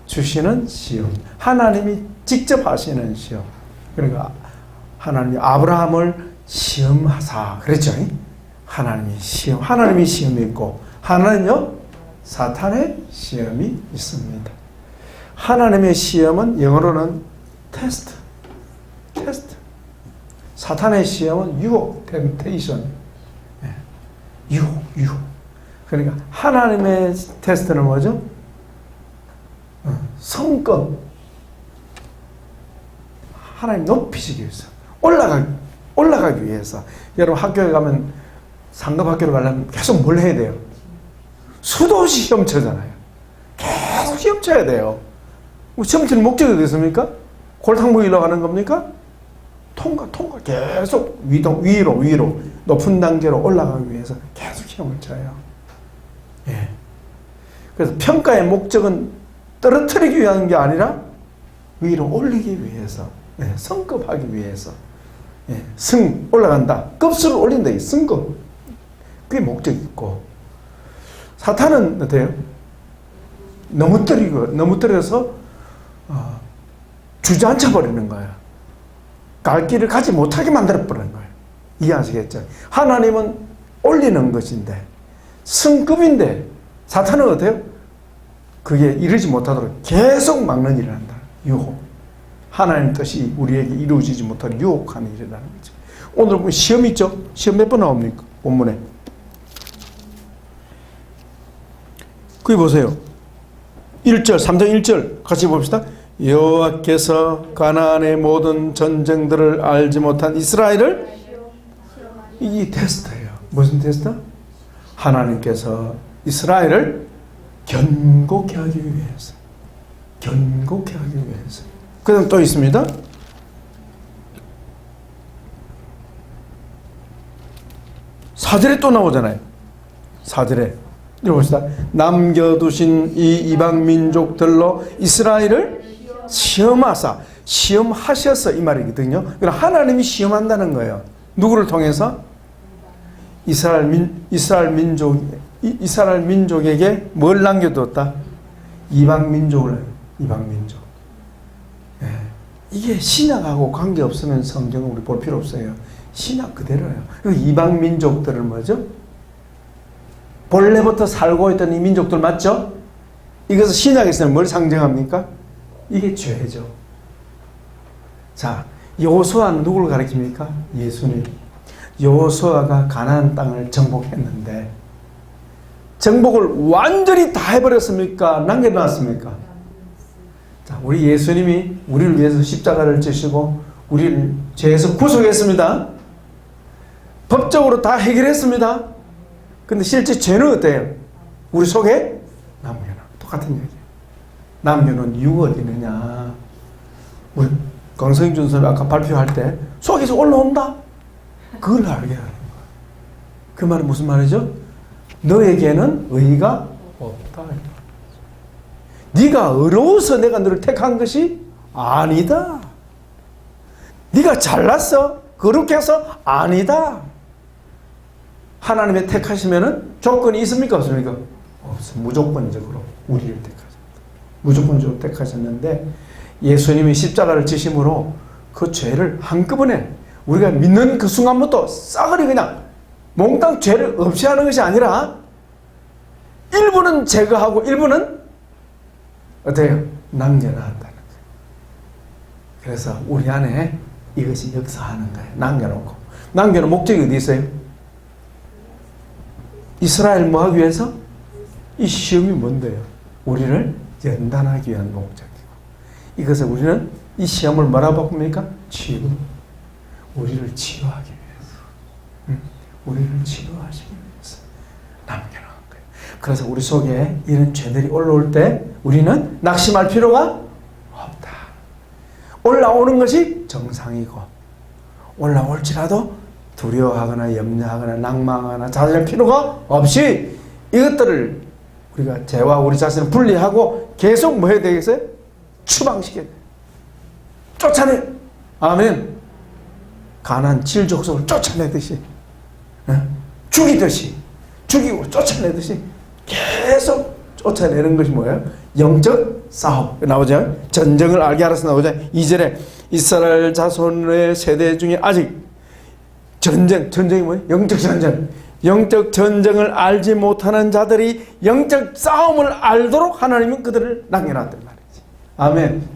S1: 주시는 시험, 하나님이 직접 하시는 시험. 그러니까 하나님이 아브라함을 시험하사 그랬죠. 하나님이 시험이 있고 하나는요 사탄의 시험이 있습니다. 하나님의 시험은 영어로는 테스트. 사탄의 시험은 유혹, 템테이션. 유혹. 그러니까 하나님의 테스트는 뭐죠? 성급. 하나님 높이시기 위해서, 올라가기 위해서. 여러분 학교에 가면 상급 학교를 가려면 계속 뭘 해야 돼요? 수도 없이 시험 쳐잖아요. 계속 시험 쳐야 돼요. 시험 치는 목적이 어디있습니까? 골탕 먹이려고 하는 겁니까? 통과. 계속 위로 높은 단계로 올라가기 위해서 계속 시험을 쳐요. 예. 그래서 평가의 목적은 떨어뜨리기 위한 게 아니라 위로 올리기 위해서, 성급하기 위해서. 올라간다. 급수를 올린다. 승급. 그게 목적이 있고. 사탄은 어때요? 너무 때려서 주저앉혀 버리는 거예요. 갈 길을 가지 못하게 만들어 버리는 거예요. 이해하시겠죠? 하나님은 올리는 것인데 승급인데 사탄은 어때요? 그게 이루지 못하도록 계속 막는 일을 한다. 유혹. 하나님 뜻이 우리에게 이루어지지 못하는 유혹하는 일이라는 거죠. 오늘 보면 시험 있죠? 시험 몇 번 나옵니까? 본문에. 거기 보세요. 1절, 3장 1절 같이 봅시다. 여호와께서 가나안의 모든 전쟁들을 알지 못한 이스라엘을, 이게 테스트예요. 무슨 테스트? 하나님께서 이스라엘을 견고케 하기 위해서. 견고케 하기 위해서. 그 다음 또 있습니다. 4절에 또 나오잖아요. 4절에 읽어봅시다. 남겨두신 이 이방 민족들로 이스라엘을 시험하사, 시험하셔서 이 말이거든요. 그러니까 하나님이 시험한다는 거예요. 누구를 통해서? 이스라엘 민족에게 뭘 남겨두었다? 이방 민족을. 이방 민족. 예. 이게 신약하고 관계없으면 성경을 우리 볼 필요 없어요. 신약 그대로예요. 이방 민족들은 뭐죠? 본래부터 살고 있던 이 민족들 맞죠? 이것을 신약에서는 뭘 상징합니까? 이게 죄죠. 자, 여호수아는 누구를 가리킵니까? 예수님. 여호수아가 가나안 땅을 정복했는데 정복을 완전히 다 해버렸습니까? 남겨놨습니까? 자, 우리 예수님이 우리를 위해서 십자가를 지시고 우리를 죄에서 구속했습니다. 법적으로 다 해결했습니다. 근데 실제 죄는 어때요? 우리 속에 남겨놔. 똑같은 얘기예요. 남겨놓은 이유가 어디 있느냐? 우리 강성준 선생님 아까 발표할 때 속에서 올라온다? 그걸 알게 하는 거야. 그 말은 무슨 말이죠? 너에게는 의의가 없다. 네가 어려워서 내가 너를 택한 것이 아니다. 네가 잘났어, 거룩해 해서 아니다. 하나님의 택하시면은 조건이 있습니까? 없습니까? 없어. 무조건적으로 우리를 택하셨다. 무조건적으로 택하셨는데 예수님이 십자가를 지심으로 그 죄를 한꺼번에 우리가 믿는 그 순간부터 싸그리 그냥 몽땅 죄를 없이 하는 것이 아니라 일부는 제거하고 일부는 어때요? 남겨놨다는 거예요. 그래서 우리 안에 이것이 역사하는 거예요. 남겨놓고. 남겨놓은 목적이 어디 있어요? 이스라엘 뭐 하기 위해서? 이 시험이 뭔데요? 우리를 연단하기 위한 목적이고, 이것을 우리는 이 시험을 뭐라고 바꿉니까? 치유. 우리를 치유하기 위해서, 우리를 치유하시기 위해서 남겨놓은 거예요. 그래서 우리 속에 이런 죄들이 올라올 때 우리는 낙심할 필요가 없다. 올라오는 것이 정상이고, 올라올지라도 두려워하거나 염려하거나 낭망하거나 자살할 필요가 없이 이것들을 우리가 죄와 우리 자신을 분리하고 계속 뭐 해야 되겠어요? 추방시켜야 돼. 쫓아내. 아멘. 가난 7족속을 쫓아내듯이, 죽이듯이, 죽이고 쫓아내듯이 계속 쫓아내는 것이 뭐예요? 영적 싸움. 나오죠? 전쟁을 알게 알아서 나오죠? 2절에 이스라엘 자손의 세대 중에 아직 전쟁이 뭐예요? 영적 전쟁. 영적 전쟁을 알지 못하는 자들이 영적 싸움을 알도록 하나님은 그들을 남겨놨단 말이지. 아멘.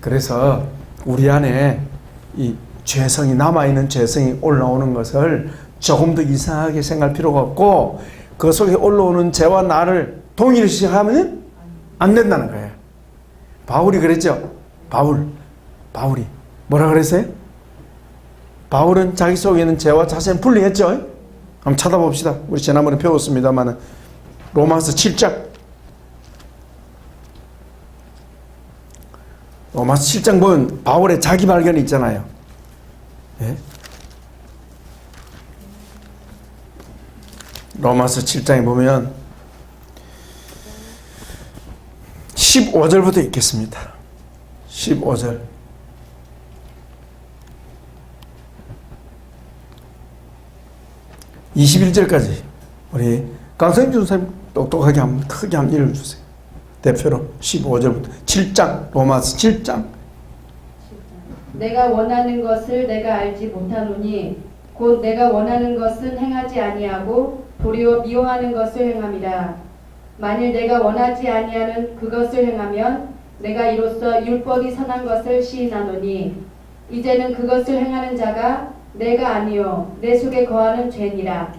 S1: 그래서 우리 안에 이 죄성이, 남아있는 죄성이 올라오는 것을 조금 더 이상하게 생각할 필요가 없고, 그 속에 올라오는 죄와 나를 동일시하면 안 된다는 거예요. 바울이 그랬죠. 바울이 뭐라 그랬어요? 바울은 자기 속에 있는 죄와 자신을 분리했죠. 한번 찾아봅시다. 우리 지난번에 배웠습니다만 로마서 7장, 로마서 7장 보면 바울의 자기 발견이 있잖아요. 예? 로마서 7장에 보면 15절부터 읽겠습니다. 15절. 21절까지 우리 강성준 선생님 똑똑하게 한번 크게 한번 읽어주세요. 대표로 15절부터 7장, 로마서 7장.
S4: 내가 원하는 것을 내가 알지 못하노니 곧 내가 원하는 것은 행하지 아니하고 도리어 미워하는 것을 행함이라. 만일 내가 원하지 아니하는 그것을 행하면 내가 이로써 율법이 선한 것을 시인하노니 이제는 그것을 행하는 자가 내가 아니요 내 속에 거하는 죄니라.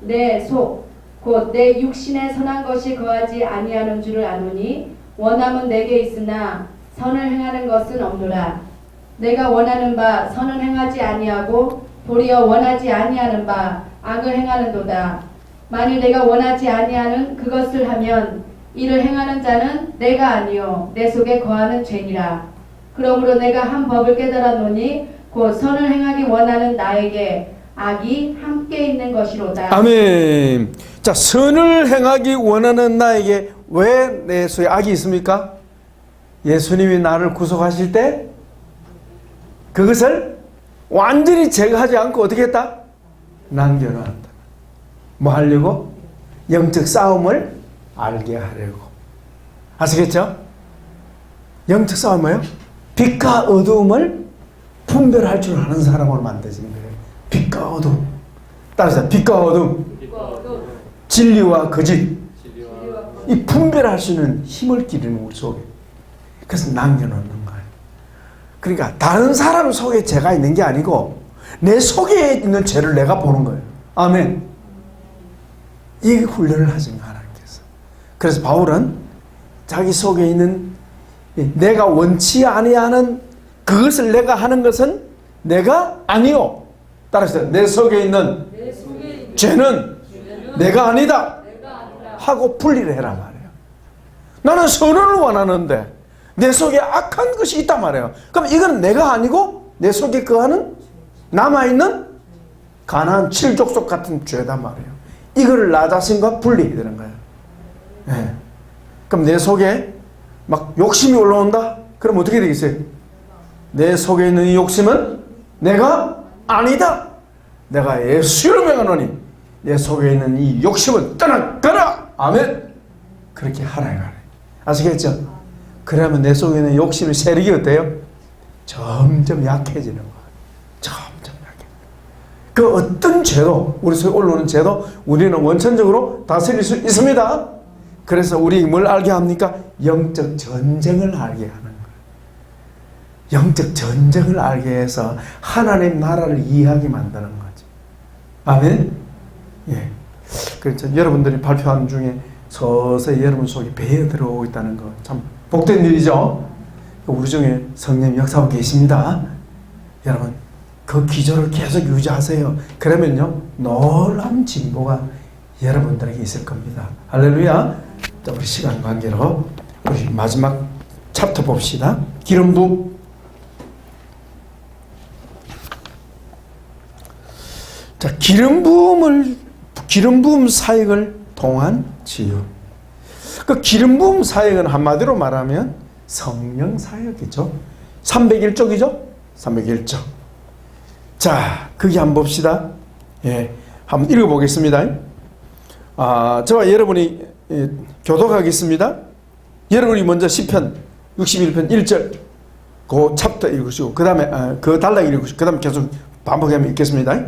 S4: 내 속 곧 내 육신에 선한 것이 거하지 아니하는 줄을 아노니 원함은 내게 있으나 선을 행하는 것은 없노라. 내가 원하는 바 선을 행하지 아니하고 도리어 원하지 아니하는 바 악을 행하는도다. 만일 내가 원하지 아니하는 그것을 하면 이를 행하는 자는 내가 아니요 내 속에 거하는 죄니라. 그러므로 내가 한 법을 깨달았노니 곧 선을 행하기 원하는 나에게 악이 함께 있는 것이로다.
S1: 아멘. 자, 선을 행하기 원하는 나에게 왜 내 속에 악이 있습니까? 예수님이 나를 구속하실 때 그것을 완전히 제거하지 않고 어떻게 했다? 남겨놓았다. 뭐 하려고? 영적 싸움을 알게 하려고. 아시겠죠? 영적 싸움 뭐예요? 빛과 어두움을 분별할 줄 아는 사람으로 만드시는 거예요. 빛과 어두움. 따라서 빛과 어두움, 진리와 거짓, 이 분별할 수 있는 힘을 기르는 우리 속에. 그래서 남겨놓는 거예요. 그러니까 다른 사람 속에 죄가 있는 게 아니고 내 속에 있는 죄를 내가 보는 거예요. 아멘. 이 훈련을 하신 하나님께서. 그래서 바울은 자기 속에 있는 내가 원치 아니하는 그것을 내가 하는 것은 내가 아니요. 따라서 내 속에 있는 죄는 내가 아니다 하고 분리를 해라 말이에요. 나는 선을 원하는데 내 속에 악한 것이 있단 말이에요. 그럼 이건 내가 아니고 내 속에 거하는 남아있는 가나안 7족속 같은 죄단 말이에요. 이거를 나 자신과 분리해야 되는 거예요. 네. 그럼 내 속에 막 욕심이 올라온다? 그럼 어떻게 되겠어요? 내 속에 있는 이 욕심은 내가 아니다. 내가 예수로 명하노니 내 속에 있는 이 욕심은 떠나가라. 아멘. 그렇게 하라 이거예요. 아시겠죠? 그러면 내 속에 있는 욕심의 세력이 어때요? 점점 약해지는 거예요. 점점 약해. 그 어떤 죄도 우리 속에 올라오는 죄도 우리는 원천적으로 다스릴 수 있습니다. 그래서 우리 뭘 알게 합니까? 영적 전쟁을 알게 하는 거예요. 영적 전쟁을 알게 해서 하나님 나라를 이해하게 만드는 거죠. 아멘. 예. 그렇죠. 여러분들이 발표한 중에 서서히 여러분 속에 배에 들어오고 있다는 거 참 복된 일이죠. 우리 중에 성령님 역사하고 계십니다. 여러분 그 기조를 계속 유지하세요. 그러면요 놀라운 진보가 여러분들에게 있을 겁니다. 할렐루야. 자, 우리 시간 관계로 우리 마지막 챕터 봅시다. 기름 부음. 자, 기름 부음 사역을 통한 치유. 그 기름 부음 사역은 한마디로 말하면 성령 사역이죠. 301쪽이죠? 301쪽. 자, 거기 한번 봅시다. 예, 한번 읽어보겠습니다. 저와 여러분이 교독하겠습니다. 여러분이 먼저 시편 61편 1절 그 챕터 읽으시고 그 다음에 그 단락 읽으시고 그 다음에 계속 반복하면 읽겠습니다.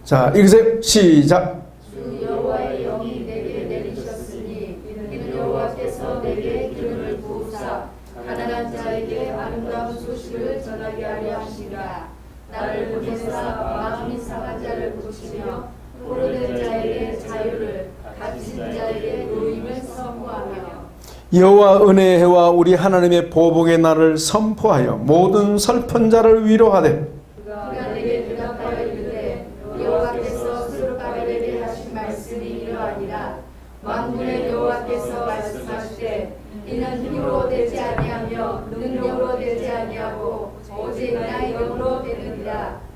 S1: 자, 읽으세요. 시작.
S4: 주 여호와의 영이 내게 내리셨으니 이는 여호와께서 내게 기름을 부으사 가난한 자에게 아름다운 소식을 전하게 하려 하시니라. 나를 보내사 마음이 상한 자를 고치며 포로된 자에게 자유를 갇힌 자에게 노임을 선포하며
S1: 여호와 은혜의 해와 우리 하나님의 보복의 날을 선포하여 모든 슬픈 자를 위로하되
S4: 그가 내게 대답하여 이르되 여호와께서 스룹바벨에게 하신 말씀이 이러하니라. 만군의 여호와께서 말씀하시되 이는 힘으로 되지 아니하며 능력으로 되지 아니하고 오직 나의 영으로 되느니라.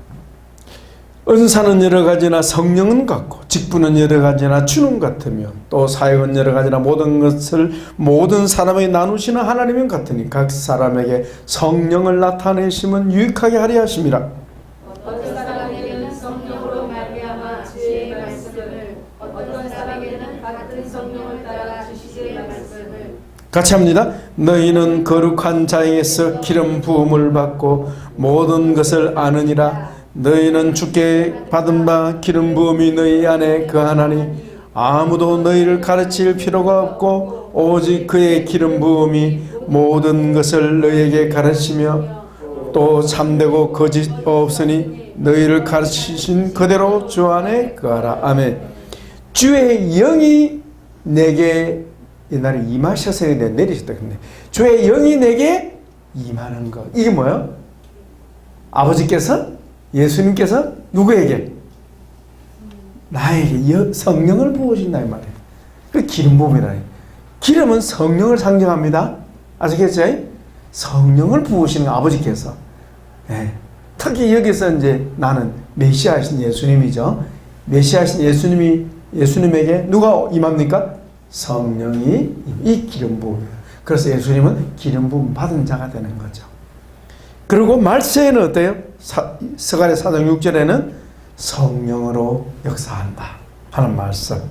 S1: 은사는 여러 가지나 성령은 같고 직분은 여러 가지나 주는 같으며 또 사역은 여러 가지나 모든 것을 모든 사람에게 나누시는 하나님은 같으니 각 사람에게 성령을 나타내심은 유익하게 하려 하심이라.
S4: 어떤 사람에게는 성령으로 말미암아 주의 말씀을 어떤 사람에게는 같은 성령을 따라 주시의 말씀을
S1: 같이 합니다. 너희는 거룩한 자에게서 기름 부음을 받고 모든 것을 아느니라. 너희는 주께 받은 바 기름 부음이 너희 안에 거하나니 아무도 너희를 가르칠 필요가 없고 오직 그의 기름 부음이 모든 것을 너희에게 가르치며 또 참되고 거짓 없으니 너희를 가르치신 그대로 주 안에 거하라. 아멘. 주의 영이 내게 옛날에 임하셔서 내리셨다 그랬네. 주의 영이 내게 임하는 것. 이게 뭐예요? 아버지께서, 예수님께서 누구에게? 나에게 성령을 부으신다 이 말이에요. 그 기름 부음이라. 기름은 성령을 상징합니다. 아시겠죠? 성령을 부으시는 아버지께서. 예. 특히 여기서 이제 나는 메시아이신 예수님이죠. 메시아이신 예수님에게 누가 임합니까? 성령이 이 기름 부음이에요. 그래서 예수님은 기름 부음 받은 자가 되는 거죠. 그리고 말세에는 어때요? 스가랴 4장 6절에는 성령으로 역사한다 하는 말씀.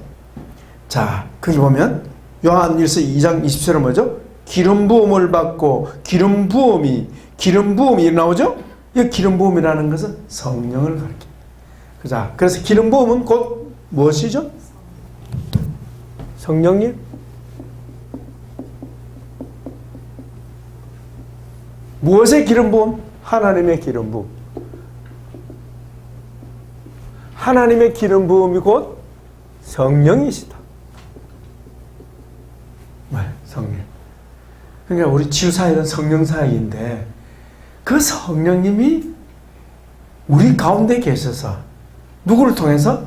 S1: 자, 거기 보면 요한일서 2장 20절은 뭐죠? 기름 부음을 받고 기름 부음이 나오죠? 이 기름 부음이라는 것은 성령을 가리킵니다. 자, 그래서 기름 부음은 곧 무엇이죠? 성령님? 무엇의 기름 부음? 하나님의 기름 부음. 하나님의 기름 부음이 곧 성령이시다. 네, 성령. 그러니까 우리 치유사역은 성령사역인데 그 성령님이 우리 가운데 계셔서 누구를 통해서?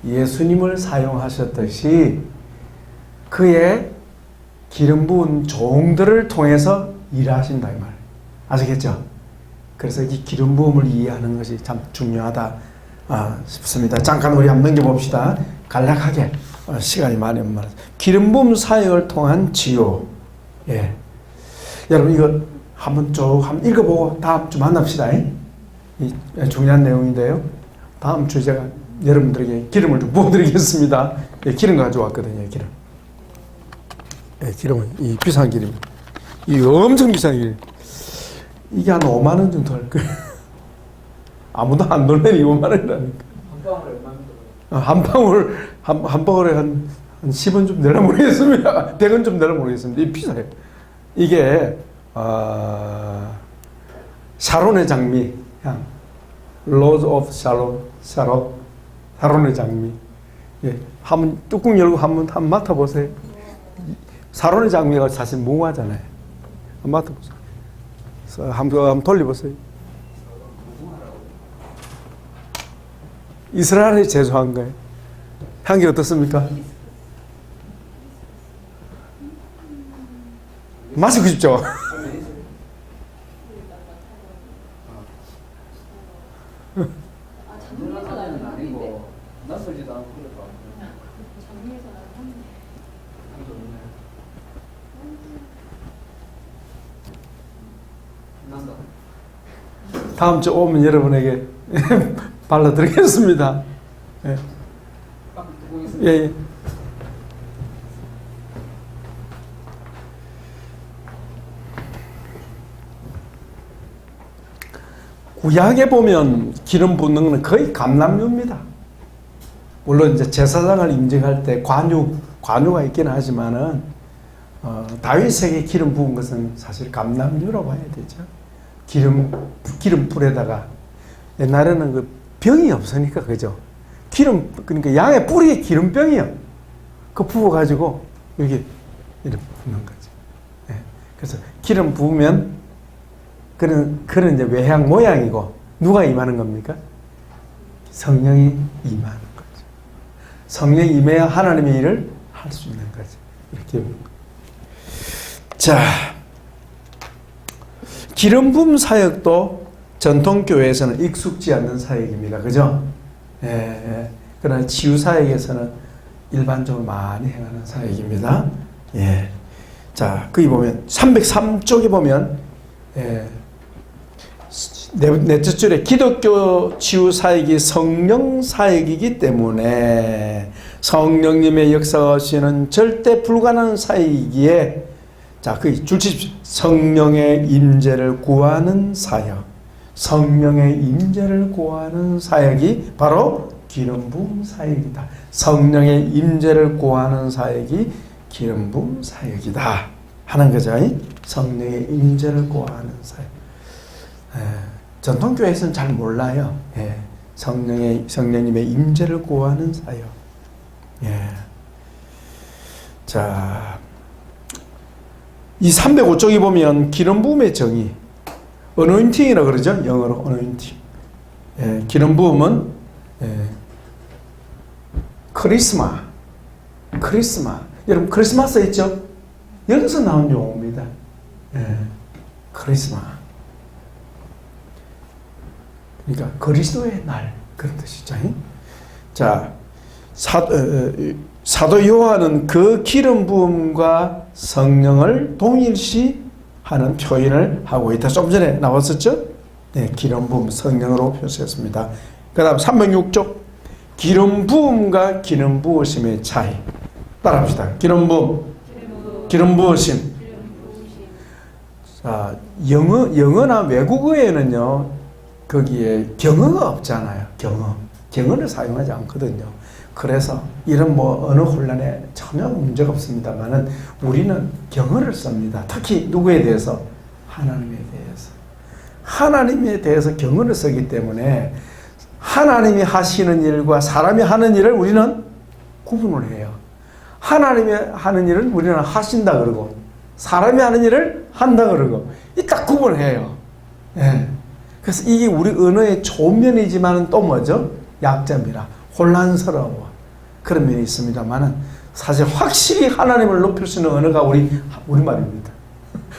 S1: 예수님을 사용하셨듯이 그의 기름 부은 종들을 통해서 일하신다 이 말. 아시겠죠? 그래서 이 기름 부음을 이해하는 것이 참 중요하다 싶습니다. 잠깐 우리 한번 넘겨봅시다. 간략하게 시간이 많이 없는 말. 기름 부음 사역을 통한 치유. 예. 여러분 이거 한번 읽어보고 다음 주 만납시다. 이 중요한 내용인데요. 다음 주 제가 여러분들에게 기름을 좀 부어드리겠습니다. 예, 기름 가져왔거든요. 기름. 예, 기름은 이 비싼 기름. 이 엄청 비싼 기름. 이게 한 5만 원 정도 할 거예요. 아무도 안 놀래니 5만 원이라니까. 한 방울에 한 10원 좀 내려 모르겠습니다. 100원 좀 내려 모르겠습니다. 이 비싸요. 이게 샤론의 장미 향, Rose of 샤론의 장미. 예, 한번 뚜껑 열고 한번 맡아보세요. 샤론의 장미가 사실 무화잖아요. 한번 맡아보세요. 한번 돌려보세요. 이스라엘에 제조한 거예요. 향기 어떻습니까? 마시고 싶죠? 다음 주 오면 여러분에게 발라드리겠습니다. 예. 예. 구약에 보면 기름 붓는 것은 거의 감람류입니다. 물론 이제 제사장을 임직할 때 관유가 있긴 하지만은 다윗에게 기름 부은 것은 사실 감람류라고 봐야 되죠. 기름불에다가 옛날에는 그 병이 없으니까 그죠. 그러니까 양의 뿌리에 기름병이요. 그 부어가지고 여기 이렇게 붓는 거죠. 네. 그래서 기름 부으면 그런 이제 외향 모양이고 누가 임하는 겁니까? 성령이 임하는 거죠. 성령이 임해야 하나님의 일을 할 수 있는 거죠. 이렇게. 자, 기름 부음 사역도 전통 교회에서는 익숙지 않는 사역입니다. 그죠? 예. 그러나 치유 사역에서는 일반적으로 많이 행하는 사역입니다. 예. 자, 거기 보면 303쪽에 보면 넷째 줄에 기독교 치유 사역이 성령 사역이기 때문에 성령님의 역사하시는 절대 불가능한 사역이기에 자, 그 줄치십시오. 성령의 임재를 구하는 사역. 성령의 임재를 구하는 사역이 바로 기름 부음 사역이다. 성령의 임재를 구하는 사역이 기름 부음 사역이다 하는 거죠. 성령의 임재를 구하는 사역. 전통교회에서는 잘 몰라요. 성령님의 임재를 구하는 사역. 자, 이 305쪽에 보면 기름 부음의 정의, 어노인팅이라고 그러죠. 영어로 어노인팅. 예, 기름 부음은 크리스마. 여러분 크리스마스 있죠? 여기서 나온 용어입니다. 크리스마. 그러니까 그리스도의 날 그런 뜻이죠. 자, 사도 요한은 그 기름 부음과 성령을 동일시하는 표현을 하고 있다. 좀 전에 나왔었죠? 네, 기름 부음 성령으로 표시했습니다. 그 다음 306쪽 기름 부음과 기름 부으심의 차이 따라합시다. 기름 부음, 기름 부으심. 자, 영어나 외국어에는요 거기에 경어가 없잖아요. 경어를 사용하지 않거든요. 그래서 이런 언어 혼란에 전혀 문제가 없습니다만은 우리는 경어를 씁니다. 특히 누구에 대해서? 하나님에 대해서 경어를 쓰기 때문에 하나님이 하시는 일과 사람이 하는 일을 우리는 구분을 해요. 하나님이 하는 일을 우리는 하신다 그러고 사람이 하는 일을 한다 그러고 이 딱 구분해요. 예. 그래서 이게 우리 언어의 좋은 면이지만 또 뭐죠? 약점이라 혼란스러워 그런 면이 있습니다만은 사실 확실히 하나님을 높일 수 있는 언어가 우리말입니다.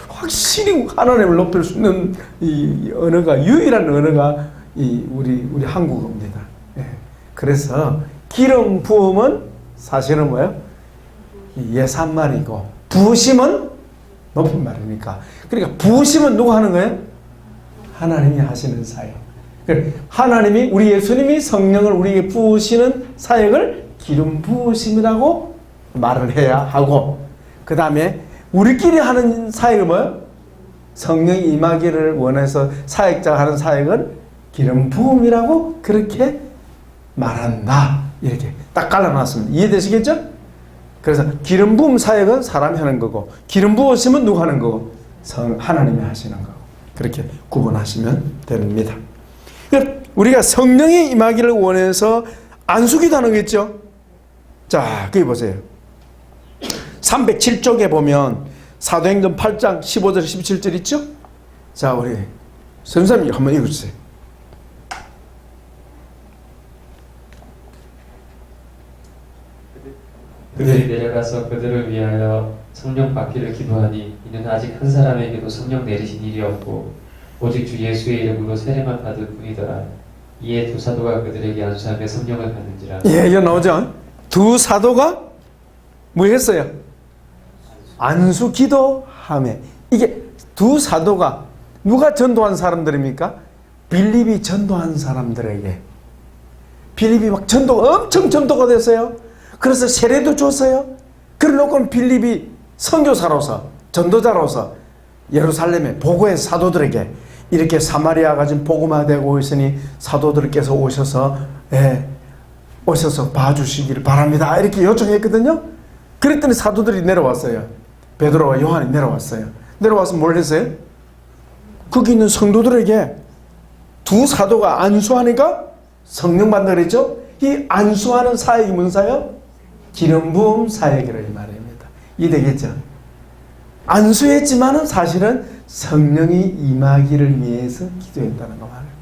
S1: 확실히 하나님을 높일 수 있는 이 언어가 유일한 언어가 우리 한국어입니다. 예. 그래서 기름 부음은 사실은 뭐예요? 예산말이고 부으심은 높임말이니까. 그러니까 부으심은 누가 하는 거예요? 하나님이 하시는 사역. 하나님이 우리 예수님이 성령을 우리에게 부으시는 사역을 기름 부으심이라고 말을 해야 하고, 그 다음에 우리끼리 하는 사역은 뭐예요? 성령이 임하기를 원해서 사역자가 하는 사역은 기름 부음이라고 그렇게 말한다. 이렇게 딱 갈라놨습니다. 이해되시겠죠? 그래서 기름 부음 사역은 사람이 하는 거고 기름 부으심은 누가 하는 거고 하나님이 하시는 거고 그렇게 구분하시면 됩니다. 우리가 성령이 임하기를 원해서 안수기도 하는 거겠죠. 자, 거기 보세요. 307쪽에 보면 사도행전 8장 15절 17절 있죠. 자, 우리 선생님이 한번 읽어주세요.
S6: 그들이 내려가서 그들을 위하여 성령 받기를 기도하니 이는 아직 한 사람에게도 성령 내리신 일이 없고 오직 주 예수의 이름으로 세례만 받을 뿐이더라. 이에 두 사도가 그들에게 안수하며 성령을 받는지라.
S1: 예, 이거 나오죠. 두 사도가 뭐 했어요? 안수 기도하며. 이게 두 사도가 누가 전도한 사람들입니까? 빌립이 전도한 사람들에게. 빌립이 막 엄청 전도가 됐어요. 그래서 세례도 줬어요. 그래놓고는 빌립이 선교사로서 전도자로서 예루살렘에 보고의 사도들에게 이렇게 사마리아가 지금 복음화되고 있으니 사도들께서 오셔서 봐주시기를 바랍니다. 이렇게 요청했거든요. 그랬더니 사도들이 내려왔어요. 베드로와 요한이 내려왔어요. 내려와서 뭘 했어요? 거기 있는 성도들에게 두 사도가 안수하니까 성령 받는다 그랬죠? 이 안수하는 사역이 무슨 사역? 기름 부음 사역이라 이 말입니다. 이해되겠죠? 안수했지만은 사실은 성령이 임하기를 위해서 기도했다는 거 말이에요.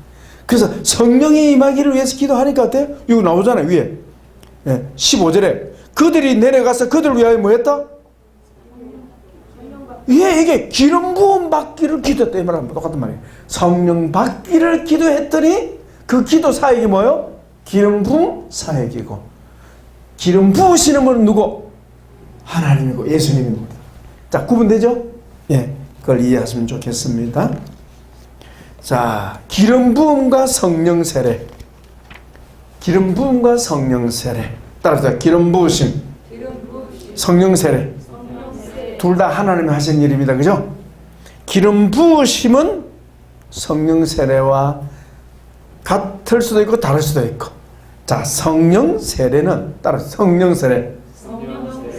S1: 그래서 성령이 임하기를 위해서 기도하니까 어때요? 이거 나오잖아요, 위에. 15절에 그들이 내려가서 그들을 위하여 뭐 했다? 이게 기름 부음 받기를 기도했다 이 말하면 똑같은 말이에요. 성령 받기를 기도했더니 그 기도 사역이 뭐예요? 기름 부음 사역이고 기름 부으시는 분은 누구? 하나님이고 예수님입니다. 자, 구분되죠? 예, 그걸 이해하시면 좋겠습니다. 자, 기름 부음과 성령 세례. 기름 부음과 성령 세례. 따라서 기름 부으심, 성령 세례. 둘 다 하나님이 하신 일입니다. 그죠? 기름 부으심은 성령 세례와 같을 수도 있고 다를 수도 있고. 자, 성령 세례는 따라 성령 세례.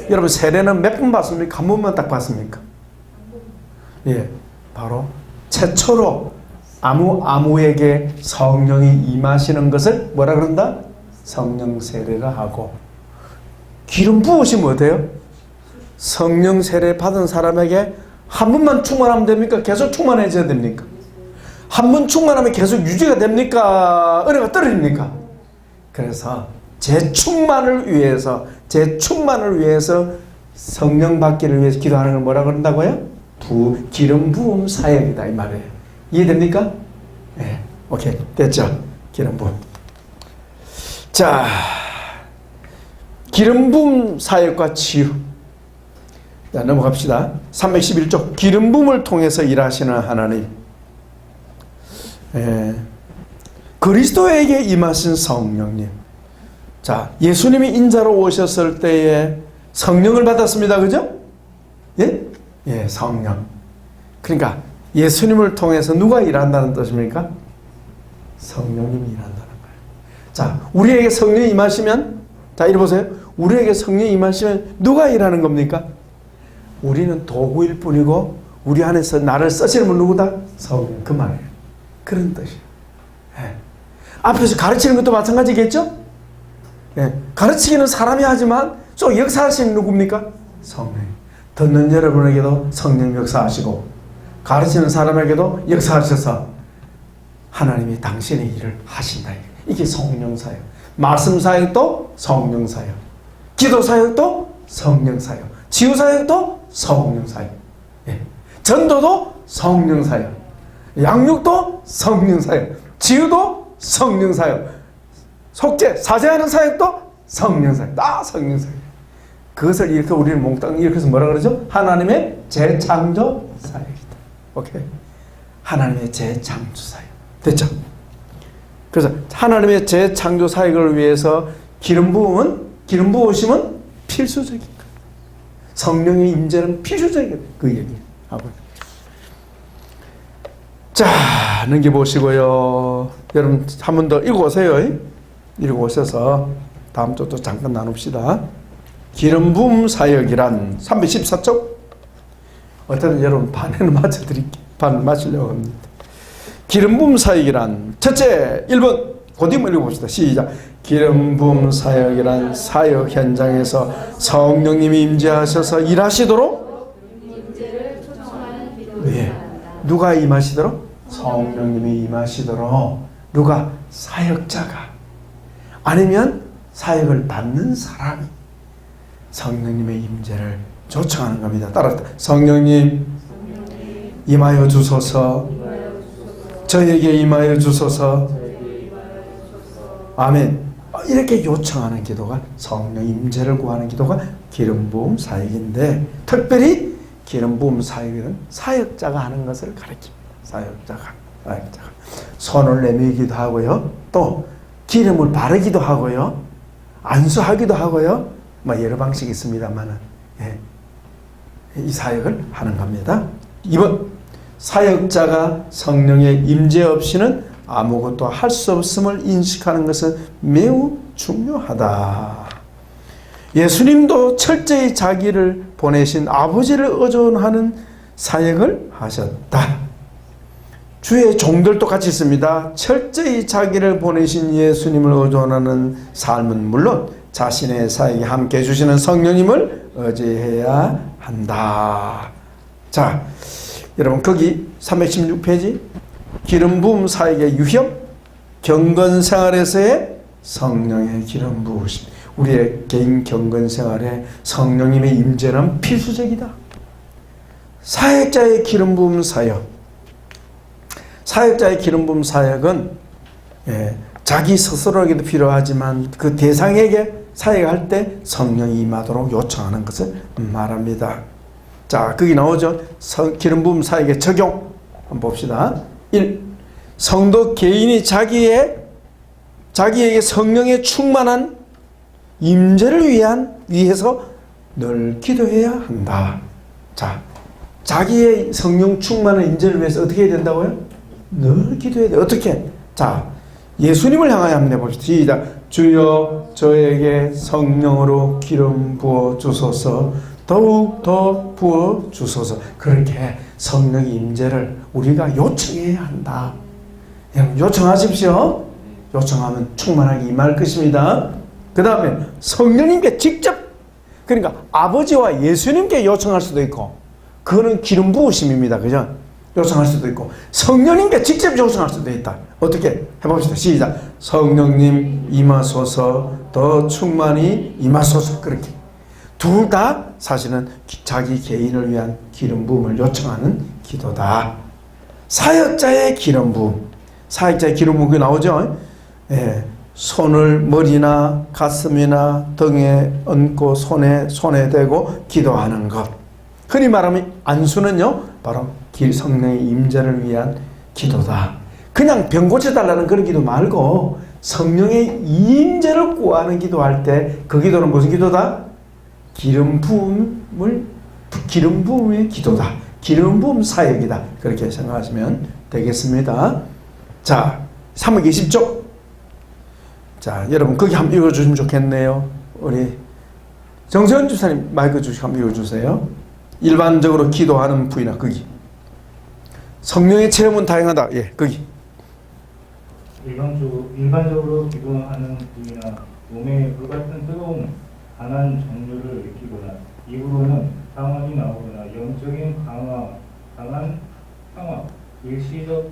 S1: 여러분 세례는 몇 번 받습니까? 한 번만 딱 받습니까? 예, 바로 최초로 아무에게 성령이 임하시는 것을 뭐라 그런다? 성령 세례라 하고, 기름 부으시면 어때요? 성령 세례 받은 사람에게 한 번만 충만하면 됩니까? 계속 충만해져야 됩니까? 한 번 충만하면 계속 유지가 됩니까? 은혜가 떨어집니까? 그래서 재충만을 위해서 성령 받기를 위해서 기도하는 걸 뭐라 그런다고요? 기름 부음 사역이다 이 말이에요. 이해됩니까? 네, 오케이 됐죠? 기름 부음. 자, 기름 부음 사역과 치유. 자, 넘어갑시다. 311쪽 기름 부음을 통해서 일하시는 하나님. 그리스도에게 임하신 성령님. 자, 예수님이 인자로 오셨을 때에 성령을 받았습니다. 그죠? 예? 예, 성령. 그러니까 예수님을 통해서 누가 일한다는 뜻입니까? 성령님이 일한다는 거예요. 자, 우리에게 성령이 임하시면, 자, 이리 보세요. 우리에게 성령이 임하시면 누가 일하는 겁니까? 우리는 도구일 뿐이고 우리 안에서 나를 쓰시는 분 누구다? 성령. 그 말이에요. 그런 뜻이에요. 예. 앞에서 가르치는 것도 마찬가지겠죠? 예. 가르치기는 사람이 하지만 또 역사하시는 누굽니까? 성령. 듣는 여러분에게도 성령 역사하시고 가르치는 사람에게도 역사하셔서 하나님이 당신의 일을 하신다. 이게 성령 사역. 말씀 사역도 성령 사역. 기도 사역도 성령 사역. 치유 사역도 성령 사역. 예. 전도도 성령 사역. 양육도 성령 사역. 치유도 성령 사역. 속죄, 사죄하는 사역도 성령 사역. 다 성령 사역. 그것을 이렇게 우리는 몽땅 이렇게 해서 뭐라 그러죠? 하나님의 재창조 사역이다. 오케이. 하나님의 재창조 사역. 됐죠? 그래서 하나님의 재창조 사역을 위해서 기름 부으심은 필수적인 거예요. 성령의 임재는 필수적인 그 얘기를 하고. 자, 넘겨보시고요. 여러분 한 번 더 읽어오세요. 읽어오셔서 다음 주도 잠깐 나눕시다. 기름 부음 사역이란 314쪽. 어쨌든 여러분 반에는 맞춰드릴게요. 반 맞추려고 합니다. 기름 부음 사역이란 첫째 1번 고딩을 읽어봅시다. 시작. 기름 부음 사역이란 사역 현장에서 성령님이 임재하셔서 일하시도록 예. 누가 임하시도록? 성령님이 임하시도록. 누가? 사역자가 아니면 사역을 받는 사람이 성령님의 임재를 요청하는 겁니다. 따라서 성령님 임하여 주소서. 저에게 임하여 주소서. 아멘. 이렇게 요청하는 기도가 성령 임재를 구하는 기도가 기름 부음 사역인데 특별히 기름 부음 사역은 사역자가 하는 것을 가리킵니다. 사역자가 손을 내밀기도 하고요. 또 기름을 바르기도 하고요. 안수하기도 하고요. 뭐 여러 방식이 있습니다만은 예. 이 사역을 하는 겁니다. 2번 사역자가 성령의 임재 없이는 아무것도 할 수 없음을 인식하는 것은 매우 중요하다. 예수님도 철저히 자기를 보내신 아버지를 의존하는 사역을 하셨다. 주의 종들도 같이 있습니다. 철저히 자기를 보내신 예수님을 의존하는 삶은 물론 자신의 사역에 함께 해주시는 성령님을 의지해야 한다. 자, 여러분 거기 316페이지 기름 부음 사역의 유형, 경건 생활에서의 성령의 기름 부으심. 우리의 개인 경건 생활에 성령님의 임재는 필수적이다. 사역자의 기름 부음 사역. 사역자의 기름 부음 사역은 자기 스스로에게도 필요하지만 그 대상에게 사역할 때 성령이 임하도록 요청하는 것을 말합니다. 자, 거기 나오죠. 기름 부음 사역의 적용 한번 봅시다. 1. 성도 개인이 자기에게 성령의 충만한 임재를 위해서 늘 기도해야 한다. 자, 자기의 성령 충만한 임재를 위해서 어떻게 해야 된다고요? 늘 기도해야 돼. 어떻게? 자, 예수님을 향하여 한번 해봅시다. 시작. 주여 저에게 성령으로 기름 부어 주소서. 더욱 더 부어 주소서. 그렇게 성령의 임재를 우리가 요청해야 한다. 여러분 요청하십시오. 요청하면 충만하게 임할 것입니다. 그 다음에 성령님께 직접, 그러니까 아버지와 예수님께 요청할 수도 있고 그거는 기름 부으심입니다. 그죠? 요청할 수도 있고 성령님께 직접 요청할 수도 있다. 어떻게 해봅시다. 시작. 성령님 임하소서, 더 충만히 임하소서. 그렇게 둘 다 사실은 자기 개인을 위한 기름 부음을 요청하는 기도다. 사역자의 기름 부음, 사역자의 기름 부음이 나오죠. 예, 손을 머리나 가슴이나 등에 얹고 손에 대고 기도하는 것. 흔히 말하면 안수는요, 바로 성령의 임재를 위한 기도다. 그냥 병 고쳐달라는 그런 기도 말고 성령의 임재를 구하는 기도할 때 그 기도는 무슨 기도다? 기름 부음의 기도다. 기름 부음 사역이다. 그렇게 생각하시면 되겠습니다. 자, 320쪽. 자, 여러분 거기 한번 읽어주시면 좋겠네요. 우리 정세현 주사님 마이크 주시고 한번 읽어주세요. 일반적으로 기도하는 부위나 거기. 성령의 체험은 다양하다. 예, 거기.
S7: 일반적으로 기도하는 부위나 몸에 불같은 뜨거운 강한 정욕을 느끼거나 입으로는 상황이 나오거나 영적인 강한 상황, 일시적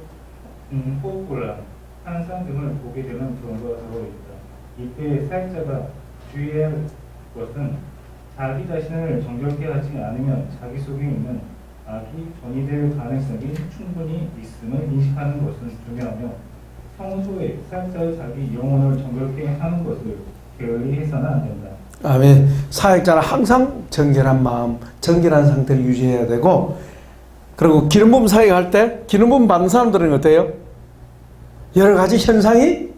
S7: 호흡곤란, 환상 등을 보게 되는 경우가 더러 있다. 이때 사역자가 주의할 것은 자기 자신을 정결케 하지 않으면 자기 속에 있는 악이 전이될 가능성이 충분히 있음을 인식하는 것은 중요하며 평소에 사역자의 자기 영혼을 정결케 하는 것을 게을리 해서는 안 된다.
S1: 아멘. 사역자는 항상 정결한 마음, 정결한 상태를 유지해야 되고, 그리고 기름 부음 사역할 때 기름 부음 받는 사람들은 어때요? 여러 가지 현상이,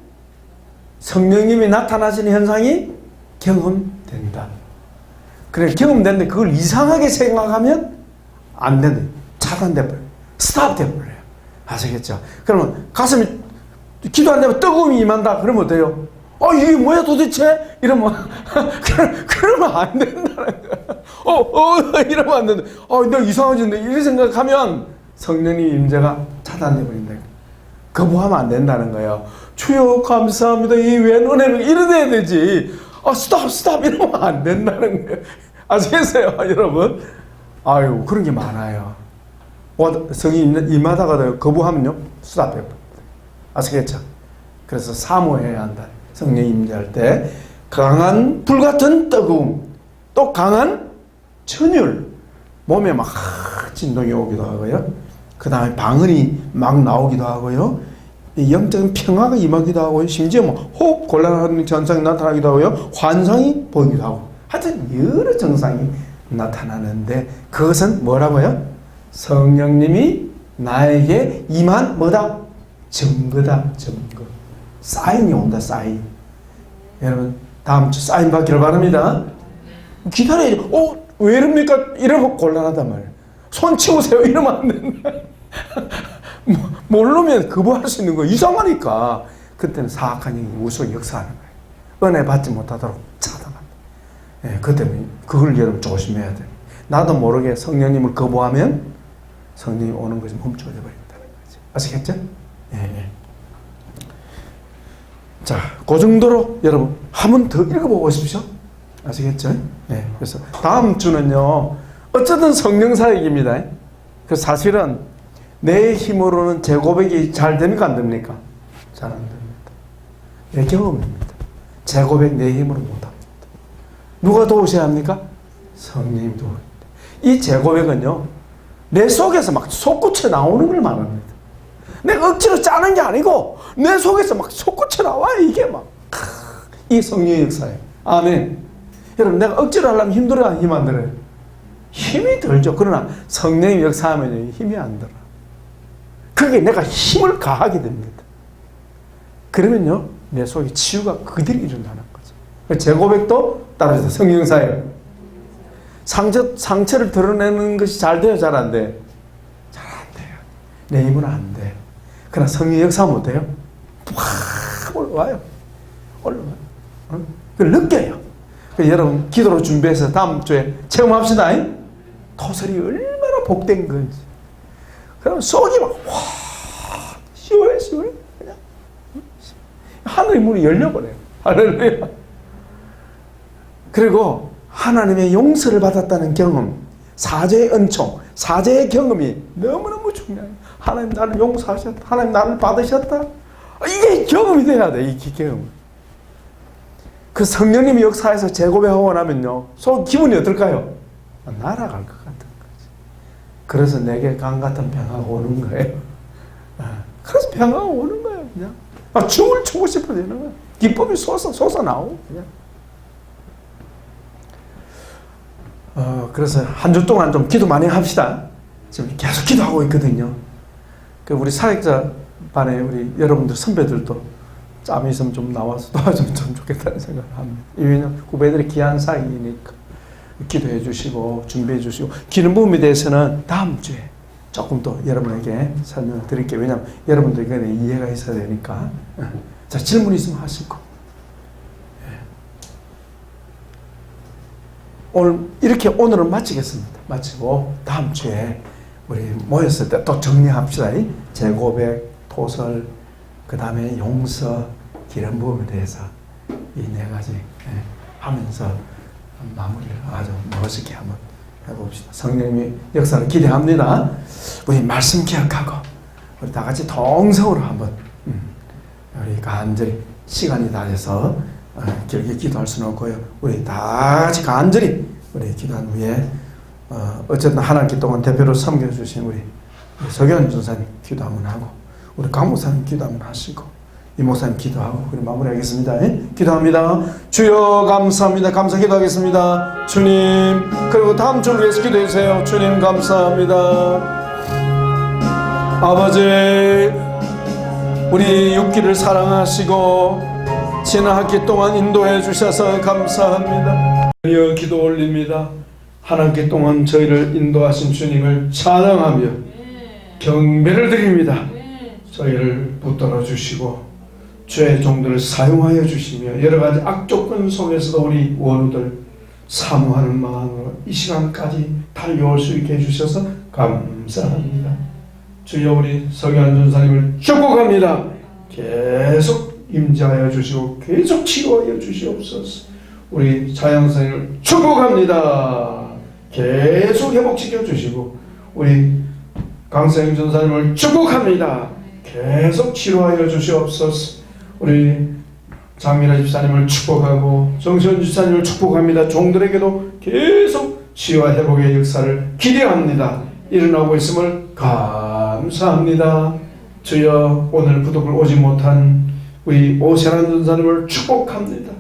S1: 성령님이 나타나시는 현상이 경험된다. 그래, 경험되는데 그걸 이상하게 생각하면 안 된다. 차단돼 버려요. 스탑돼 버려요. 아시겠죠? 그러면 가슴이 기도 안 되면 뜨거움이 임한다. 그러면 어때요? 이게 뭐야 도대체? 이러면 그러면 안 된다는 거야. 이러면 안 된다. 나 이상해진다. 이렇게 생각하면 성령님 임재가 차단돼 버린다. 거부하면 안 된다는 거예요. 주여 감사합니다. 이 웬 은혜를 이래야 되지. 스탑 이러면 안 된다는 거예요. 아시겠어요, 여러분? 아유, 그런 게 많아요. 성이 임하다가 거부하면요, 스탑해요. 아시겠죠? 그래서 사모해야 한다. 성령 임재할 때 강한 불같은 뜨거움, 또 강한 천율, 몸에 막 진동이 오기도 하고요. 그 다음에 방언이 막 나오기도 하고요. 영적인 평화가 임하기도 하고요. 심지어 호흡 곤란한 현상이 나타나기도 하고요. 환상이 보이기도 하고. 하여튼 여러 증상이 나타나는데 그것은 뭐라고요? 성령님이 나에게 임한 뭐다? 증거다. 증거. 사인이 온다. 사인. 여러분 다음 주 사인 받기를 바랍니다. 기다려야죠. 왜 이럽니까? 이러면 곤란하단 말이에요. 손 치우세요. 이러면 안 된다. 모르면 거부할 수 있는 거 이상하니까 그때는 사악한 영이 우스히 역사하는 거예요. 은혜 받지 못하도록 차단한다. 예, 그때는 그걸 여러분 조심해야 돼요. 나도 모르게 성령님을 거부하면 성령이 오는 것이 멈춰져 버린다는 거죠. 아시겠죠? 예. 자, 그 정도로 여러분 한 번 더 읽어보고 싶으셔? 아시겠죠? 예. 그래서 다음 주는요, 어쨌든 성령 사역입니다. 그 사실은 내 힘으로는 제 고백이 잘 됩니까? 안 됩니까? 잘 안 됩니다. 내 경험입니다. 제 고백 내 힘으로 못합니다. 누가 도우셔야 합니까? 성령님 도우십니다. 이 제 고백은요, 내 속에서 막 솟구쳐 나오는 걸 말합니다. 내가 억지로 짜는 게 아니고 내 속에서 막 솟구쳐 나와. 이게 막 이 성령의 역사예요. 아멘. 여러분 내가 억지로 하려면 힘들어요? 힘 안 들어요? 힘이 들죠. 그러나 성령의 역사하면 힘이 안 들어. 그게 내가 힘을 가하게 됩니다. 그러면요 내 속에 치유가 그대로 일어나는 거죠. 제 고백도 따라서 성령사예요. 상처를 드러내는 것이 잘 돼요? 잘 안 돼요? 잘 안 돼요. 내 힘은 안 돼. 그러나 성령의 역사하면 어때요? 확 올라와요. 올라와요. 그걸 느껴요. 여러분 기도로 준비해서 다음 주에 체험합시다. 토설이 얼마나 복된 건지. 그럼 속이 막 와 시원해. 그냥 하늘의 문이 열려버려요. 할렐루야. 그리고 하나님의 용서를 받았다는 경험, 사죄의 은총, 사죄의 경험이 너무너무 중요해요. 하나님 나를 용서하셨다. 하나님 나를 받으셨다. 이게 경험이 돼야 돼. 이 경험. 그 성령님이 역사에서 재고백하고 나면요, 속 기분이 어떨까요? 날아갈 것 같은 거지. 그래서 내게 강 같은 평화가 오는 거예요. 그래서 평화가 오는 거예요. 그냥 춤을 추고 싶어지는 거예요. 기쁨이 솟아 나오고 그냥. 그래서 한 주 동안 좀 기도 많이 합시다. 지금 계속 기도하고 있거든요. 그 우리 사역자 반에 우리 여러분들 선배들도 짬이 있으면 좀 나와서 도와주면 좀 좋겠다는 생각을 합니다. 왜냐하면 후배들이 귀한 사이니까 기도해 주시고 준비해 주시고, 기름 부음에 대해서는 다음 주에 조금 더 여러분에게 설명을 드릴게요. 왜냐하면 여러분들에게 이해가 있어야 되니까. 자, 질문 있으면 하시고. 오늘은 마치겠습니다. 마치고 다음 주에 우리 모였을 때 또 정리합시다. 재고백, 토설, 그 다음에 용서, 기름 부음에 대해서 이 네 가지 하면서 마무리를 아주 멋있게 한번 해봅시다. 성령님의 역사를 기대합니다. 우리 말씀 기억하고 우리 다 같이 동성으로 한번 우리 간절히 시간이 다 돼서 길게 기도할 수는 없고요. 우리 다 같이 간절히 우리 기도한 후에 어쨌든 한 학기 동안 대표로 섬겨주신 우리 서기환 전사님 기도 한번 하고, 우리 강 목사님 기도 한번 하시고, 이 목사님 기도하고 우리 마무리하겠습니다. 기도합니다. 주여 감사합니다. 감사 기도하겠습니다. 주님, 그리고 다음 주를 위해서 기도해 주세요. 주님 감사합니다. 아버지, 우리 육기를 사랑하시고 지난 학기 동안 인도해 주셔서 감사합니다. 주여 기도 올립니다. 한 학기 동안 저희를 인도하신 주님을 찬양하며 경배를 드립니다. 저희를 붙들어 주시고 주의 종들을 사용하여 주시며 여러 가지 악조건 속에서도 우리 원우들 사모하는 마음으로 이 시간까지 달려올 수 있게 해주셔서 감사합니다. 주여 우리 서기환 전사님을 축복합니다. 계속 임재하여 주시고 계속 치유하여 주시옵소서. 우리 자양선생님을 축복합니다. 계속 회복시켜 주시고 우리 강성임 전사님을 축복합니다. 계속 치료하여 주시옵소서. 우리 장민아 집사님을 축복하고 정시원 집사님을 축복합니다. 종들에게도 계속 치유와 회복의 역사를 기대합니다. 일어나고 있음을 감사합니다. 주여 오늘 부득을 오지 못한 우리 오세란 전사님을 축복합니다.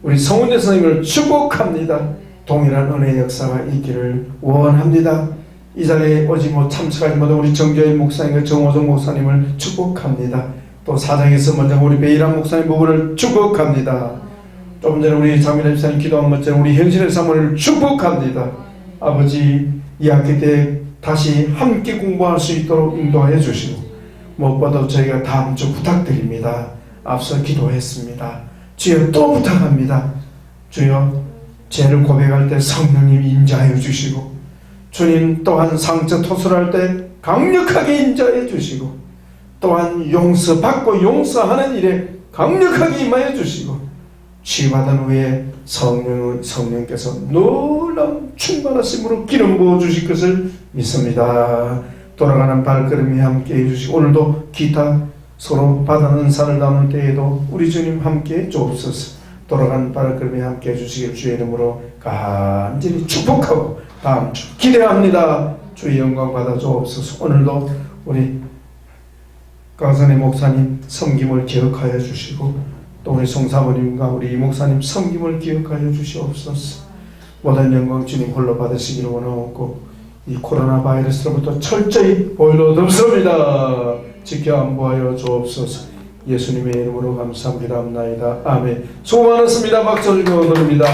S1: 우리 성훈재 선생님을 축복합니다. 동일한 은혜의 역사가 있기를 원합니다. 이 자리에 오지 못 참석하지 못한 우리 정교인 목사님과 정호정 목사님을 축복합니다. 또 사장에서 먼저 우리 베이란 목사님 부부를 축복합니다. 조금 전에 우리 장민아 집사님 기도한 것처럼 우리 현실의 사모를 축복합니다. 아버지, 이 학기 때 다시 함께 공부할 수 있도록 인도하여 주시고 무엇보다 저희가 다음 주 부탁드립니다. 앞서 기도했습니다. 주여 또 부탁합니다. 주여 죄를 고백할 때 성령님 임재하여 주시고 주님 또한 상처 토설할 때 강력하게 임재하여 주시고 또한 용서받고 용서하는 일에 강력하게 임하여 주시고 치유받은 후에 성령께서 놀라운 충만하심으로 기름 부어 주실 것을 믿습니다. 돌아가는 발걸음이 함께 해주시고 오늘도 기타 서로 받은 은사를 나눌 때에도 우리 주님 함께 주옵소서. 돌아가는 발걸음이 함께 해주시길 주의 이름으로 간절히 축복하고 다음 주 기대합니다. 주의 영광 받아 주옵소서. 오늘도 우리 강선의 목사님 섬김을 기억하여 주시고 또 우리 송사모님과 우리 이 목사님 섬김을 기억하여 주시옵소서. 모든 영광 주님 홀로 받으시기를 원하옵고 이 코로나 바이러스로부터 철저히 보일러 덮습니다. 지켜 안보하여 주옵소서. 예수님의 이름으로 감사합니다. 아멘. 수고 많았습니다. 박수 주시고 드립니다.